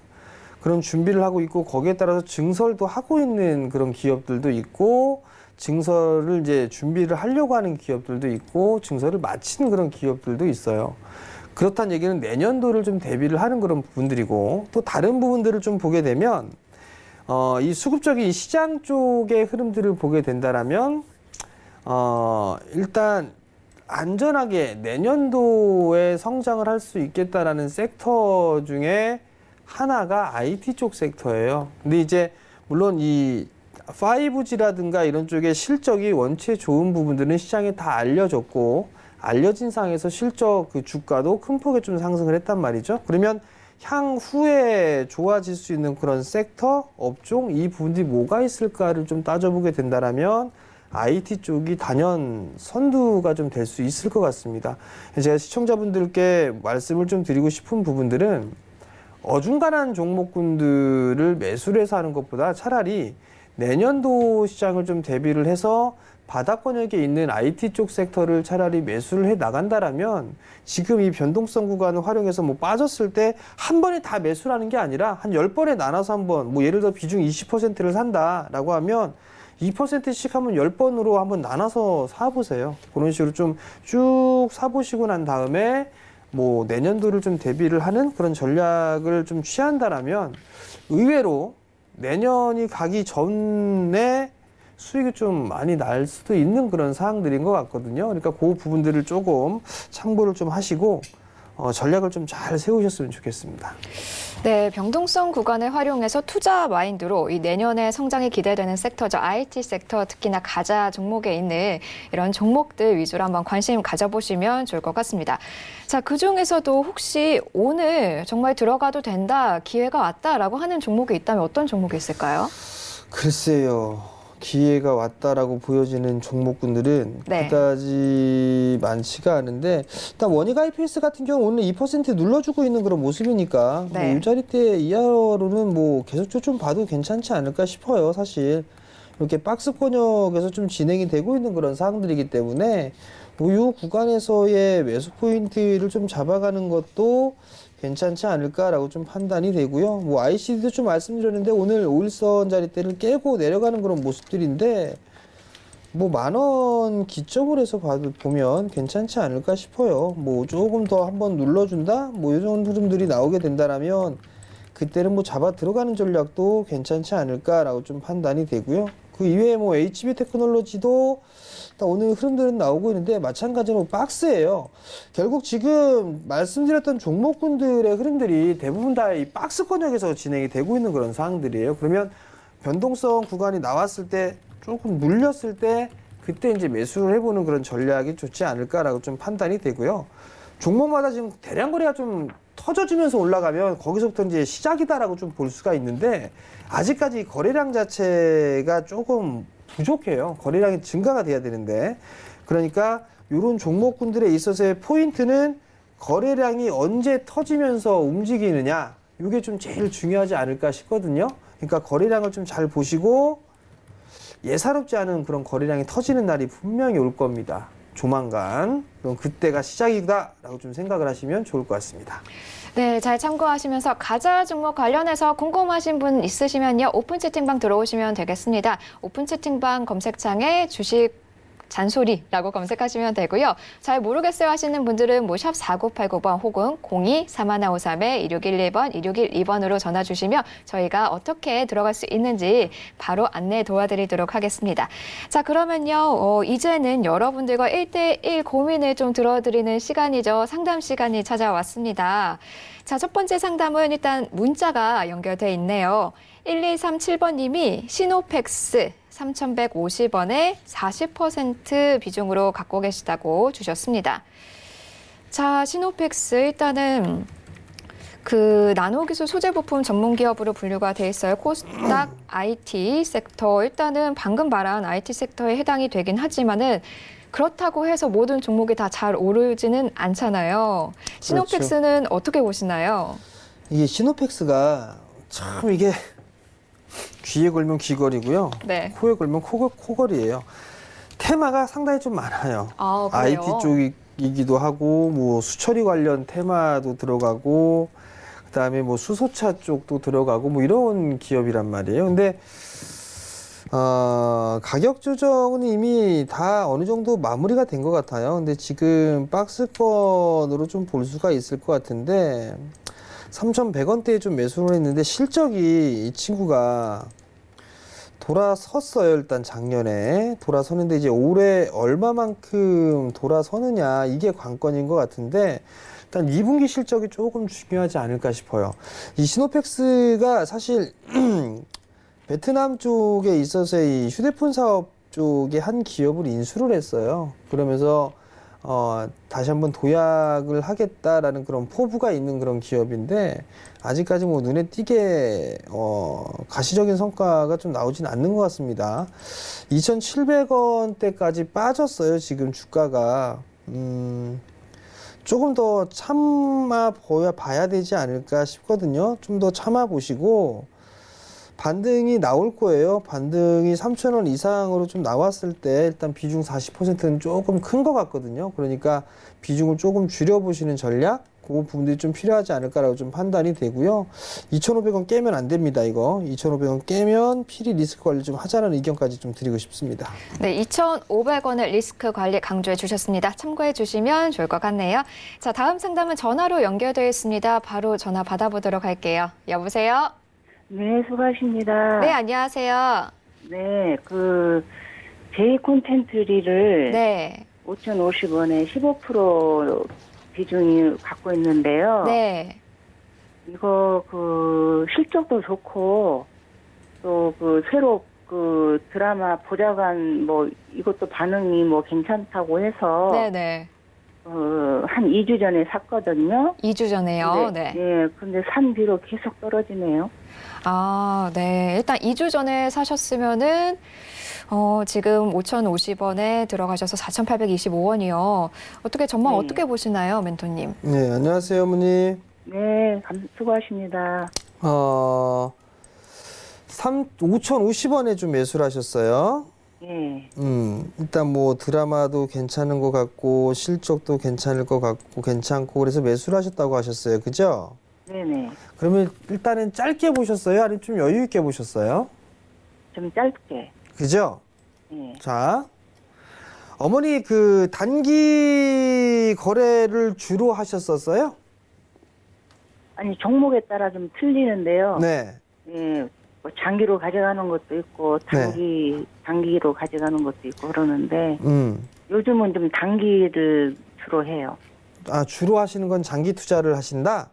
그런 준비를 하고 있고 거기에 따라서 증설도 하고 있는 그런 기업들도 있고 증설을 이제 준비를 하려고 하는 기업들도 있고 증설을 마친 그런 기업들도 있어요. 그렇다는 얘기는 내년도를 좀 대비를 하는 그런 부분들이고 또 다른 부분들을 좀 보게 되면 이 수급적인 시장 쪽의 흐름들을 보게 된다라면 일단 안전하게 내년도에 성장을 할 수 있겠다라는 섹터 중에 하나가 IT 쪽 섹터예요. 근데 이제 물론 이 5G라든가 이런 쪽의 실적이 원체 좋은 부분들은 시장에 다 알려졌고 알려진 상황에서 실적 그 주가도 큰 폭에 좀 상승을 했단 말이죠. 그러면 향후에 좋아질 수 있는 그런 섹터, 업종 이 부분들이 뭐가 있을까를 좀 따져보게 된다라면 IT 쪽이 단연 선두가 좀 될 수 있을 것 같습니다. 제가 시청자분들께 말씀을 좀 드리고 싶은 부분들은 어중간한 종목군들을 매수를 해서 하는 것보다 차라리 내년도 시장을 좀 대비를 해서 바닥권역에 있는 IT 쪽 섹터를 차라리 매수를 해 나간다라면 지금 이 변동성 구간을 활용해서 뭐 빠졌을 때 한 번에 다 매수를 하는 게 아니라 한 10번에 나눠서 한번 뭐 예를 들어 비중 20%를 산다라고 하면 2%씩 하면 10번으로 한번 나눠서 사보세요. 그런 식으로 좀 쭉 사보시고 난 다음에 뭐 내년도를 좀 대비를 하는 그런 전략을 좀 취한다라면 의외로 내년이 가기 전에 수익이 좀 많이 날 수도 있는 그런 사항들인 것 같거든요. 그러니까 그 부분들을 조금 참고를 좀 하시고 전략을 좀 잘 세우셨으면 좋겠습니다. 네, 변동성 구간을 활용해서 투자 마인드로 이 내년에 성장이 기대되는 섹터죠. IT 섹터, 특히나 가자 종목에 있는 이런 종목들 위주로 한번 관심 가져보시면 좋을 것 같습니다. 자, 그중에서도 혹시 오늘 정말 들어가도 된다, 기회가 왔다라고 하는 종목이 있다면 어떤 종목이 있을까요? 글쎄요. 기회가 왔다라고 보여지는 종목군들은 네. 그다지 많지가 않은데 일단 원익 IPS 같은 경우 오늘 2% 눌러주고 있는 그런 모습이니까 네. 뭐 이 자리대 이하로는 뭐 계속 좀 봐도 괜찮지 않을까 싶어요. 사실 이렇게 박스권역에서 좀 진행이 되고 있는 그런 사항들이기 때문에 뭐 이 구간에서의 매수 포인트를 좀 잡아가는 것도 괜찮지 않을까라고 좀 판단이 되고요. 뭐 ICD도 좀 말씀드렸는데 오늘 5일선 자리대를 깨고 내려가는 그런 모습들인데 뭐 10,000원 기점을 해서 보면 괜찮지 않을까 싶어요. 뭐 조금 더 한번 눌러준다? 뭐 이런 흐름들이 나오게 된다라면 그때는 뭐 잡아 들어가는 전략도 괜찮지 않을까라고 좀 판단이 되고요. 그 이외에 뭐 HB 테크놀로지도 오늘 흐름들은 나오고 있는데 마찬가지로 박스예요. 결국 지금 말씀드렸던 종목군들의 흐름들이 대부분 다 이 박스권역에서 진행이 되고 있는 그런 상황들이에요. 그러면 변동성 구간이 나왔을 때 조금 물렸을 때 그때 이제 매수를 해보는 그런 전략이 좋지 않을까라고 좀 판단이 되고요. 종목마다 지금 대량 거래가 좀 터져지면서 올라가면 거기서부터 이제 시작이다라고 좀 볼 수가 있는데 아직까지 거래량 자체가 조금 부족해요. 거래량이 증가가 돼야 되는데 그러니까 이런 종목군들에 있어서의 포인트는 거래량이 언제 터지면서 움직이느냐 이게 좀 제일 중요하지 않을까 싶거든요. 그러니까 거래량을 좀 잘 보시고 예사롭지 않은 그런 거래량이 터지는 날이 분명히 올 겁니다. 조만간. 그럼 그때가 시작이다라고 좀 생각을 하시면 좋을 것 같습니다. 네, 잘 참고하시면서 가자 종목 관련해서 궁금하신 분 있으시면요. 오픈 채팅방 들어오시면 되겠습니다. 오픈 채팅방 검색창에 주식 잔소리라고 검색하시면 되고요. 잘 모르겠어요 하시는 분들은 뭐 샵 4989번 혹은 02-4153-2611번, 2612번으로 전화 주시면 저희가 어떻게 들어갈 수 있는지 바로 안내 도와드리도록 하겠습니다. 자, 그러면요. 이제는 여러분들과 1대1 고민을 좀 들어드리는 시간이죠. 상담 시간이 찾아왔습니다. 자, 첫 번째 상담은 일단 문자가 연결돼 있네요. 1237번님이 시노펙스 3,150원에 40% 비중으로 갖고 계시다고 주셨습니다. 자, 시노펙스 일단은 그 나노기술 소재 부품 전문 기업으로 분류가 돼 있어요. 코스닥 IT 섹터. 일단은 방금 말한 IT 섹터에 해당이 되긴 하지만은 그렇다고 해서 모든 종목이 다 잘 오르지는 않잖아요. 시노펙스는 어떻게 보시나요? 이게 시노펙스가 참 이게 귀에 걸면 귀걸이고요. 네. 코에 걸면 코걸이에요. 테마가 상당히 좀 많아요. 아, 그래요? IT 쪽이기도 하고 뭐 수처리 관련 테마도 들어가고 그다음에 뭐 수소차 쪽도 들어가고 뭐 이런 기업이란 말이에요. 근데 가격 조정은 이미 다 어느 정도 마무리가 된 것 같아요. 근데 지금 박스권으로 좀 볼 수가 있을 것 같은데 3,100원대에 좀 매수를 했는데 실적이 이 친구가 돌아섰어요. 일단 작년에 돌아서는데 이제 올해 얼마만큼 돌아서느냐 이게 관건인 것 같은데 일단 2분기 실적이 조금 중요하지 않을까 싶어요. 이 시노펙스가 사실 베트남 쪽에 있어서의 이 휴대폰 사업 쪽에 한 기업을 인수를 했어요. 그러면서 다시 한번 도약을 하겠다라는 그런 포부가 있는 그런 기업인데 아직까지 뭐 눈에 띄게 가시적인 성과가 좀 나오진 않는 것 같습니다. 2,700원대까지 빠졌어요. 지금 주가가 조금 더 참아 봐야 되지 않을까 싶거든요. 좀 더 참아 보시고 반등이 나올 거예요. 반등이 3,000원 이상으로 좀 나왔을 때 일단 비중 40%는 조금 큰 것 같거든요. 그러니까 비중을 조금 줄여보시는 전략, 그 부분들이 좀 필요하지 않을까라고 좀 판단이 되고요. 2,500원 깨면 안 됩니다, 이거. 2,500원 깨면 필히 리스크 관리 좀 하자는 의견까지 좀 드리고 싶습니다. 네, 2,500원을 리스크 관리 강조해 주셨습니다. 참고해 주시면 좋을 것 같네요. 자, 다음 상담은 전화로 연결되어 있습니다. 바로 전화 받아보도록 할게요. 여보세요? 네, 수고하십니다. 네, 안녕하세요. 네, 제이 콘텐츠리를 네. 5,050원에 15% 비중이 갖고 있는데요. 네. 이거 실적도 좋고 또 새로 드라마 보좌관 이것도 반응이 괜찮다고 해서 네네. 한 2주 전에 샀거든요. 2주 전에요. 네. 네. 예, 근데 산 뒤로 계속 떨어지네요. 아, 네. 일단 2주 전에 사셨으면은 지금 5,050원에 들어가셔서 4,825원이요. 어떻게 전망 네. 어떻게 보시나요, 멘토님? 네, 안녕하세요, 어머니. 네, 수고하십니다. 5,050원에 좀 매수를 하셨어요. 예. 일단 뭐 드라마도 괜찮은 것 같고 실적도 괜찮을 것 같고 괜찮고 그래서 매수를 하셨다고 하셨어요. 그죠? 네네. 그러면 일단은 짧게 보셨어요? 아니면 좀 여유 있게 보셨어요? 좀 짧게. 그죠? 예. 자, 어머니 단기 거래를 주로 하셨었어요? 아니, 종목에 따라 좀 틀리는데요. 네. 예. 장기로 가져가는 것도 있고, 단기로 가져가는 것도 있고 그러는데, 요즘은 좀 단기를 주로 해요. 아, 주로 하시는 건 장기 투자를 하신다?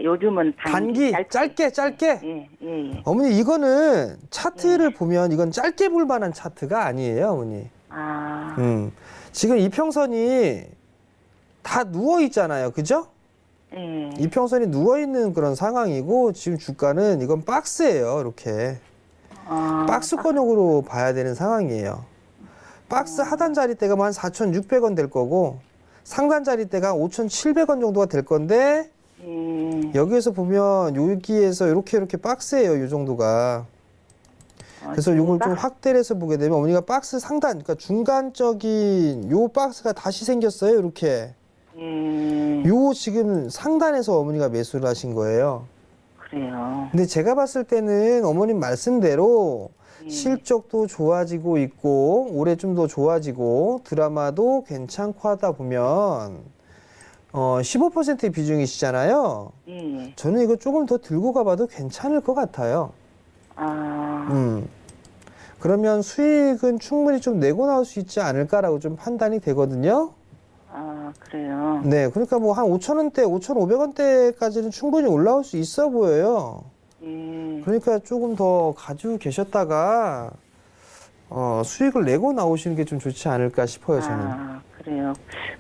요즘은 단기? 짧게? 예. 어머니, 이거는 차트를 보면 이건 짧게 볼 만한 차트가 아니에요, 어머니. 아, 지금 이평선이 다 누워 있잖아요. 그죠? 예. 이평선이 누워 있는 그런 상황이고 지금 주가는 이건 박스예요. 이렇게. 박스권역으로 봐야 되는 상황이에요. 박스 하단 자리대가 뭐 한 4,600원 될 거고 상단 자리대가 5,700원 정도가 될 건데 예. 여기에서 보면 여기에서 이렇게 박스예요. 이 정도가. 그래서 이걸 좀 확대를 해서 보게 되면 어머니가 박스 상단, 그러니까 중간적인 요 박스가 다시 생겼어요. 이렇게. 요 지금 상단에서 어머니가 매수를 하신 거예요. 그래요. 근데 제가 봤을 때는 어머님 말씀대로 실적도 좋아지고 있고 올해 좀 더 좋아지고 드라마도 괜찮고 하다 보면 15%의 비중이시잖아요. 예. 저는 이거 조금 더 들고 가봐도 괜찮을 것 같아요. 그러면 수익은 충분히 좀 내고 나올 수 있지 않을까라고 좀 판단이 되거든요. 아, 그래요. 네, 그러니까 뭐 한 5,000원대, 5,500원대까지는 충분히 올라올 수 있어 보여요. 예. 그러니까 조금 더 가지고 계셨다가 수익을 내고 나오시는 게 좀 좋지 않을까 싶어요, 저는. 아, 그래요.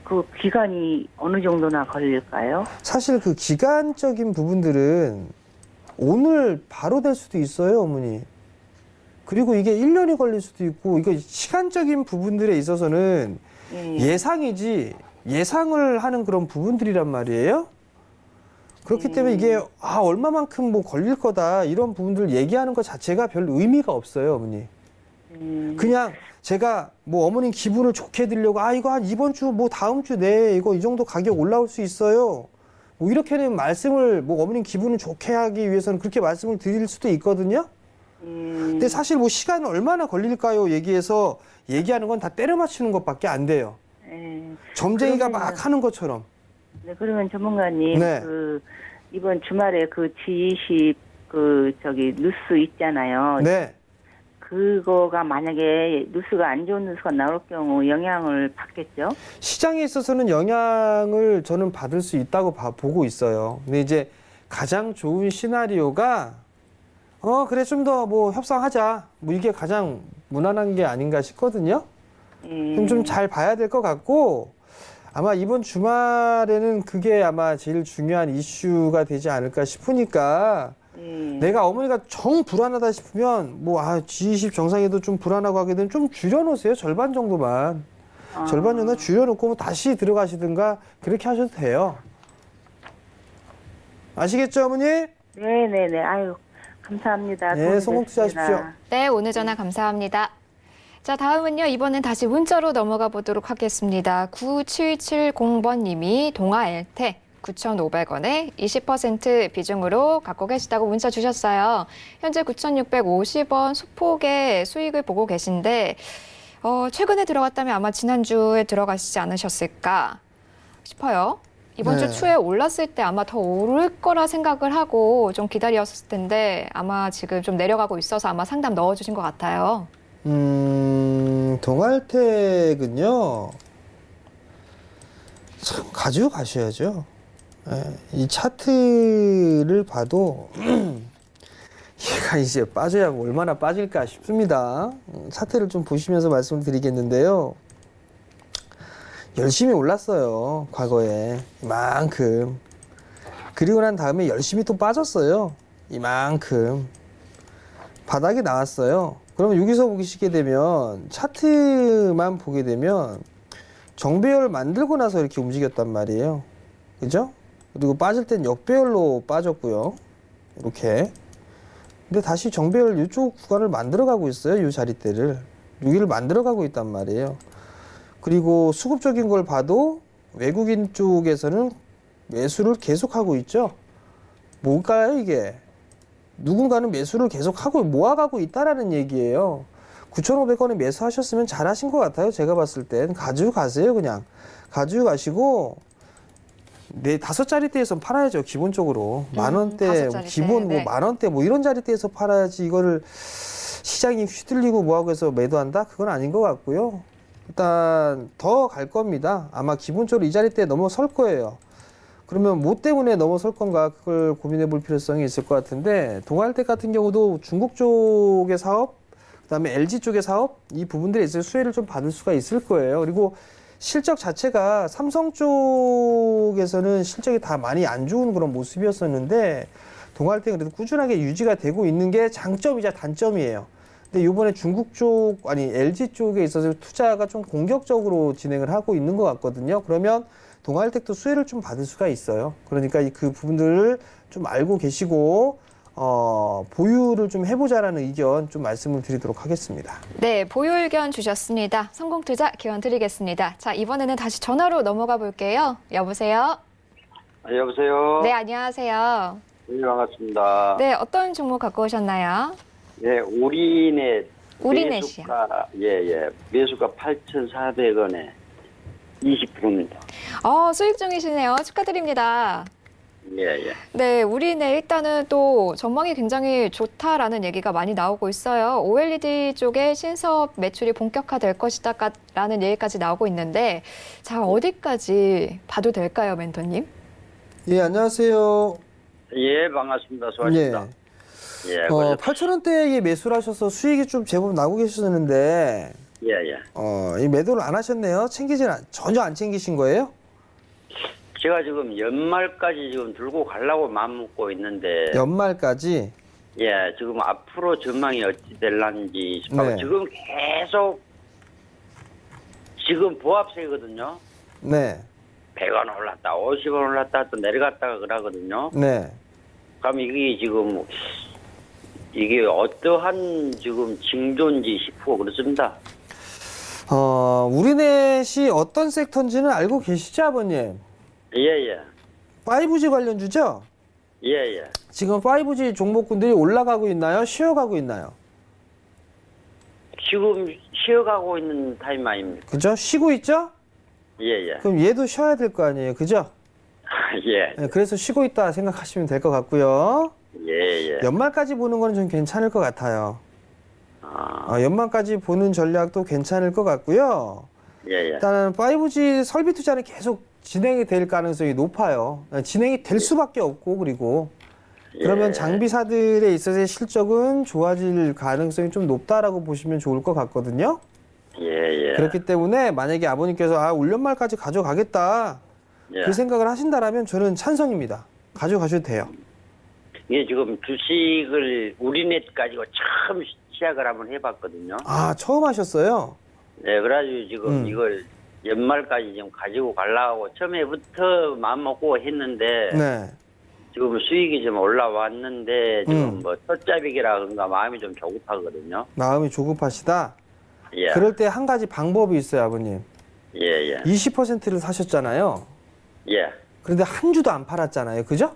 그 기간이 어느 정도나 걸릴까요? 사실 그 기간적인 부분들은 오늘 바로 될 수도 있어요, 어머니. 그리고 이게 1년이 걸릴 수도 있고, 이거 시간적인 부분들에 있어서는 예상이지, 예상을 하는 그런 부분들이란 말이에요. 그렇기 때문에 이게, 얼마만큼 뭐 걸릴 거다, 이런 부분들 얘기하는 것 자체가 별 의미가 없어요, 어머니. 그냥 제가 뭐 어머님 기분을 좋게 해드리려고, 이거 한 이번 주, 뭐 다음 주 내에 이거 이 정도 가격 올라올 수 있어요. 뭐 이렇게는 말씀을, 뭐 어머님 기분을 좋게 하기 위해서는 그렇게 말씀을 드릴 수도 있거든요. 근데 사실 뭐 시간은 얼마나 걸릴까요? 얘기하는 건 다 때려 맞추는 것밖에 안 돼요. 점쟁이가 막 하는 것처럼. 네, 그러면 전문가님, 네. 그, 이번 주말에 그 G20 뉴스 있잖아요. 네. 그거가 만약에 뉴스가 안 좋은 뉴스가 나올 경우 영향을 받겠죠? 시장에 있어서는 영향을 저는 받을 수 있다고 보고 있어요. 근데 이제 가장 좋은 시나리오가 그래 좀 더 뭐 협상하자. 뭐 이게 가장 무난한 게 아닌가 싶거든요. 좀 잘 봐야 될 것 같고 아마 이번 주말에는 그게 아마 제일 중요한 이슈가 되지 않을까 싶으니까 내가 어머니가 정 불안하다 싶으면 뭐 G20 정상회도 좀 불안하고 하게 되면 좀 줄여놓으세요. 절반 정도만. 절반 정도 줄여놓고 다시 들어가시든가 그렇게 하셔도 돼요. 아시겠죠, 어머니? 네네네. 아유, 감사합니다. 네, 성공 투자하십시오. 네, 오늘 전화 감사합니다. 자, 다음은요. 이번엔 다시 문자로 넘어가 보도록 하겠습니다. 9770번님이 동아 엘테 9,500원에 20% 비중으로 갖고 계시다고 문자 주셨어요. 현재 9,650원 소폭의 수익을 보고 계신데 최근에 들어갔다면 아마 지난주에 들어가시지 않으셨을까 싶어요. 이번 주 초에 올랐을 때 아마 더 오를 거라 생각을 하고 좀 기다렸을 텐데 아마 지금 좀 내려가고 있어서 아마 상담 넣어주신 것 같아요. 동알텍은요, 참 가지고 가셔야죠. 이 차트를 봐도 얘가 이제 빠져야 얼마나 빠질까 싶습니다. 차트를 좀 보시면서 말씀을 드리겠는데요. 열심히 올랐어요, 과거에. 이만큼. 그리고 난 다음에 열심히 또 빠졌어요. 이만큼. 바닥이 나왔어요. 그러면 여기서 보시게 되면, 차트만 보게 되면, 정배열 만들고 나서 이렇게 움직였단 말이에요. 그죠? 그리고 빠질 땐 역배열로 빠졌고요. 이렇게. 근데 다시 정배열 이쪽 구간을 만들어가고 있어요. 이 자리대를. 여기를 만들어가고 있단 말이에요. 그리고 수급적인 걸 봐도 외국인 쪽에서는 매수를 계속하고 있죠. 뭘까요, 이게? 누군가는 매수를 계속하고 모아가고 있다라는 얘기예요. 9,500원에 매수하셨으면 잘하신 것 같아요. 제가 봤을 땐. 가지고 가세요, 그냥. 가지고 가시고, 5자리대에서 팔아야죠, 기본적으로. 만원대, 기본 뭐 만원대 뭐 이런 자리대에서 팔아야지 이거를 시장이 휘둘리고 뭐하고 해서 매도한다? 그건 아닌 것 같고요. 일단 더 갈 겁니다. 아마 기본적으로 이 자리대에 넘어설 거예요. 그러면 뭐 때문에 넘어설 건가 그걸 고민해 볼 필요성이 있을 것 같은데 동아일텍 같은 경우도 중국 쪽의 사업, 그다음에 LG 쪽의 사업 이 부분들에 있어서 수혜를 좀 받을 수가 있을 거예요. 그리고 실적 자체가 삼성 쪽에서는 실적이 다 많이 안 좋은 그런 모습이었었는데 동아일텍은 그래도 꾸준하게 유지가 되고 있는 게 장점이자 단점이에요. 근데 이번에 중국 쪽, LG 쪽에 있어서 투자가 좀 공격적으로 진행을 하고 있는 것 같거든요. 그러면 동아일텍도 수혜를 좀 받을 수가 있어요. 그러니까 그 부분들을 좀 알고 계시고 보유를 좀 해보자라는 의견 좀 말씀을 드리도록 하겠습니다. 네, 보유 의견 주셨습니다. 성공투자 기원 드리겠습니다. 자, 이번에는 다시 전화로 넘어가 볼게요. 여보세요? 여보세요? 네, 안녕하세요. 네, 반갑습니다. 네, 어떤 종목 갖고 오셨나요? 예, 우리넷. 우리넷이요. 매수가 8,400원에 20%입니다. 수익 중이시네요. 축하드립니다. 예. 네, 우리네 일단은 또 전망이 굉장히 좋다라는 얘기가 많이 나오고 있어요. OLED 쪽에 신사업 매출이 본격화될 것이다라는 얘기까지 나오고 있는데 자, 어디까지 봐도 될까요, 멘토님? 예, 안녕하세요. 예, 반갑습니다. 수고하십니다. 예, 8,000원대에 매수를 하셔서 수익이 좀 제법 나고 계셨는데 예, 예. 이 매도를 안 하셨네요. 전혀 안 챙기신 거예요? 제가 지금 연말까지 지금 들고 가려고 마음 먹고 있는데, 연말까지? 예, 지금 앞으로 전망이 어찌 될란지 싶어요. 네. 지금 계속, 지금 보합세거든요. 네. 100원 올랐다, 50원 올랐다, 또 내려갔다가 그러거든요. 네. 그럼 이게 지금, 이게 어떠한 지금 징조인지 싶고 그렇습니다. 우리넷이 어떤 섹터인지는 알고 계시죠, 아버님? 예, 예. 5G 관련주죠? 예, 예. 지금 5G 종목군들이 올라가고 있나요? 쉬어가고 있나요? 지금 쉬어가고 있는 타임 아닙니까? 그죠? 쉬고 있죠? 예, 예. 그럼 얘도 쉬어야 될 거 아니에요, 그죠? 예, 네, 그래서 쉬고 있다 생각하시면 될 것 같고요. 예, 예. 연말까지 보는 거는 좀 괜찮을 것 같아요. 아, 연말까지 보는 전략도 괜찮을 것 같고요. 예, 예. 일단은 5G 설비 투자는 계속 진행이 될 가능성이 높아요. 진행이 될 수밖에 없고, 그리고 그러면 예. 장비사들에 있어서의 실적은 좋아질 가능성이 좀 높다라고 보시면 좋을 것 같거든요. 예, 예. 그렇기 때문에 만약에 아버님께서 올 연말까지 가져가겠다 예. 그 생각을 하신다라면 저는 찬성입니다. 가져가셔도 돼요. 이게 지금 주식을 우리넷 가지고 처음 시작을 한번 해봤거든요. 아, 처음 하셨어요? 네, 그래가지고 지금 이걸 연말까지 지금 가지고 가려고 처음에부터 마음 먹고 했는데 네. 지금 수익이 좀 올라왔는데 지금 음. 뭐 첫잡이기라든가 마음이 좀 조급하거든요. 마음이 조급하시다? 예, 그럴 때 한 가지 방법이 있어요, 아버님. 예, 예, 20%를 사셨잖아요. 예, 그런데 한 주도 안 팔았잖아요. 그죠?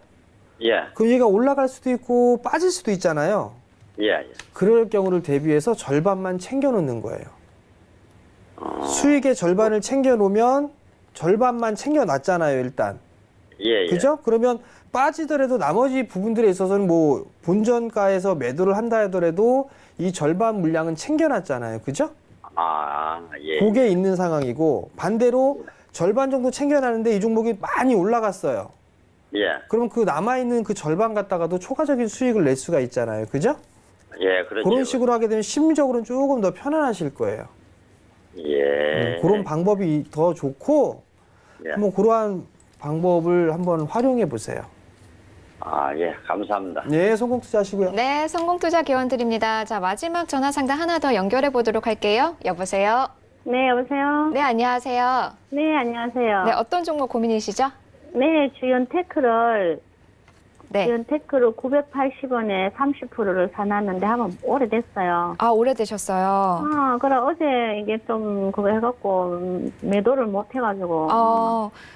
예, 그럼 얘가 올라갈 수도 있고 빠질 수도 있잖아요. 예, 예. 그럴 경우를 대비해서 절반만 챙겨 놓는 거예요. 수익의 절반을 챙겨 놓으면 절반만 챙겨 놨잖아요, 일단. 예, 예. 그죠? 그러면 빠지더라도 나머지 부분들에 있어서는 뭐 본전가에서 매도를 한다 하더라도 이 절반 물량은 챙겨 놨잖아요. 그죠? 아, 예. 그게 있는 상황이고, 반대로 절반 정도 챙겨놨는데 이 종목이 많이 올라갔어요. 예, 그럼 그 남아있는 그 절반 갖다가도 초과적인 수익을 낼 수가 있잖아요. 그죠? 예, 그렇죠. 그런 식으로 하게 되면 심리적으로는 조금 더 편안하실 거예요. 예. 그런 방법이 더 좋고, 예. 한번 그러한 방법을 한번 활용해 보세요. 아, 예, 감사합니다. 네, 성공 투자하시고요. 네, 성공투자 기원 드립니다. 자, 마지막 전화 상담 하나 더 연결해 보도록 할게요. 여보세요? 네, 여보세요? 네, 안녕하세요. 네, 안녕하세요. 네, 어떤 종목 고민이시죠? 네, 주연 테크를 네. 980원에 30%를 사놨는데 한번 오래됐어요. 아, 오래되셨어요. 그럼 어제 이게 좀 그거 해갖고 매도를 못 해가지고.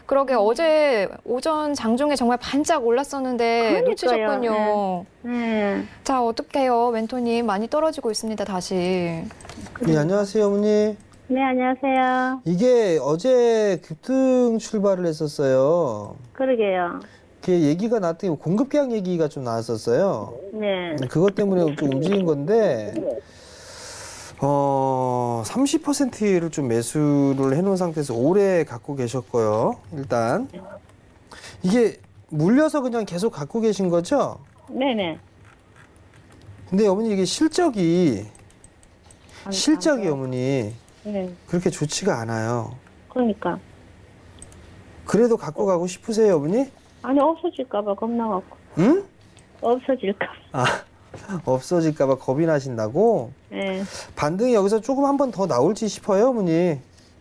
그러게 어제 오전 장중에 정말 반짝 올랐었는데 그러니까요. 놓치셨군요. 네. 자, 어떡해요. 멘토님 많이 떨어지고 있습니다, 다시. 네, 안녕하세요, 어머니. 네, 안녕하세요. 이게 어제 급등 출발을 했었어요. 그러게요. 그 얘기가 나왔더니 공급 계약 얘기가 좀 나왔었어요. 네. 그것 때문에 좀 움직인 건데, 30%를 좀 매수를 해놓은 상태에서 오래 갖고 계셨고요. 일단 이게 물려서 그냥 계속 갖고 계신 거죠? 네네. 근데 어머니 이게 실적이 어머니 네. 그렇게 좋지가 않아요. 그러니까. 그래도 갖고 가고 싶으세요, 어머니? 아니, 없어질까봐 겁나갖고. 응? 없어질까. 없어질까봐 겁이 나신다고? 네. 반등이 여기서 조금 한 번 더 나올지 싶어요, 어머니.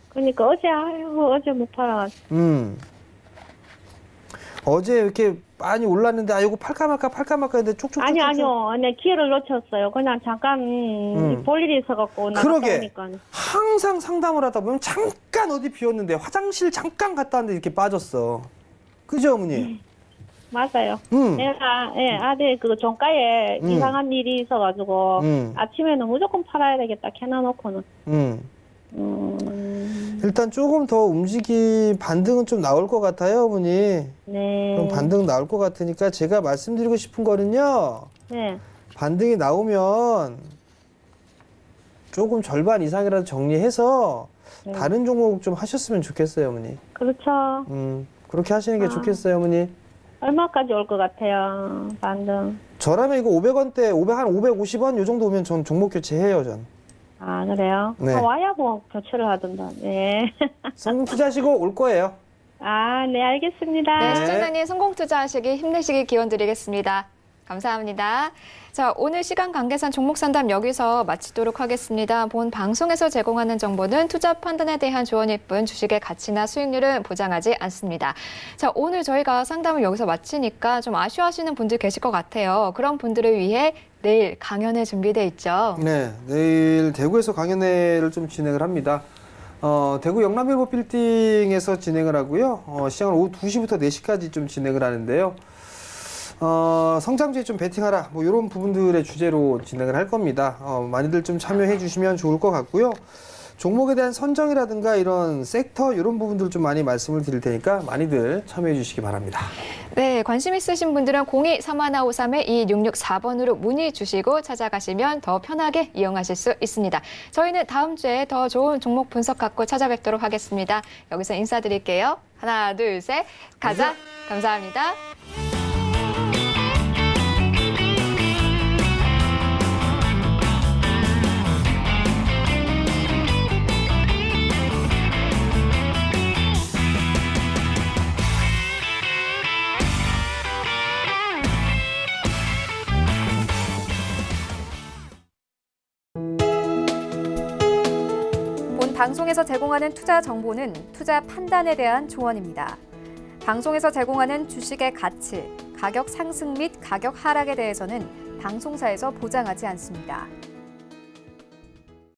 그러니까 어제 못 팔아가지고. 어제 이렇게 많이 올랐는데, 이거 팔까 말까 했는데 쪽쪽쪽. 아니요. 네, 기회를 놓쳤어요. 그냥 잠깐 볼 일이 있어갖고 나갔다 그러게. 오니까. 항상 상담을 하다 보면 잠깐 어디 비었는데, 화장실 잠깐 갔다 왔는데 이렇게 빠졌어. 그죠, 어머니? 맞아요. 응. 내가 아들 그 종가에 이상한 일이 있어가지고 아침에는 무조건 팔아야 되겠다 켜놔놓고는. 일단 조금 더 반등은 좀 나올 것 같아요, 어머니. 네. 그럼 반등 나올 것 같으니까 제가 말씀드리고 싶은 거는요. 네. 반등이 나오면 조금 절반 이상이라도 정리해서 다른 종목 좀 하셨으면 좋겠어요, 어머니. 그렇죠. 그렇게 하시는 게 좋겠어요, 어머니. 얼마까지 올 것 같아요, 반등? 저라면 이거 500원대, 한 550원 요 정도 오면 전 종목 교체해요, 전. 아, 그래요? 네. 와야 뭐 교체를 하던가. 네. 성공 투자하시고 올 거예요. 아, 네, 알겠습니다. 네, 네. 시청자님 성공 투자하시기 힘내시길 기원 드리겠습니다. 감사합니다. 자, 오늘 시간 관계상 종목 상담 여기서 마치도록 하겠습니다. 본 방송에서 제공하는 정보는 투자 판단에 대한 조언일 뿐 주식의 가치나 수익률은 보장하지 않습니다. 자, 오늘 저희가 상담을 여기서 마치니까 좀 아쉬워하시는 분들 계실 것 같아요. 그런 분들을 위해 내일 강연회 준비돼 있죠. 네, 내일 대구에서 강연회를 좀 진행을 합니다. 대구 영남일보 빌딩에서 진행을 하고요. 시장은 오후 2시부터 4시까지 좀 진행을 하는데요. 성장주에 좀 베팅하라, 뭐 이런 부분들의 주제로 진행을 할 겁니다. 많이들 좀 참여해 주시면 좋을 것 같고요. 종목에 대한 선정이라든가 이런 섹터 이런 부분들 좀 많이 말씀을 드릴 테니까 많이들 참여해 주시기 바랍니다. 네, 관심 있으신 분들은 02-3153-2664번으로 문의 주시고 찾아가시면 더 편하게 이용하실 수 있습니다. 저희는 다음 주에 더 좋은 종목 분석 갖고 찾아뵙도록 하겠습니다. 여기서 인사드릴게요. 하나, 둘, 셋, 가자. 감사합니다. 본 방송에서 제공하는 투자 정보는 투자 판단에 대한 조언입니다. 방송에서 제공하는 주식의 가치, 가격 상승 및 가격 하락에 대해서는 방송사에서 보장하지 않습니다.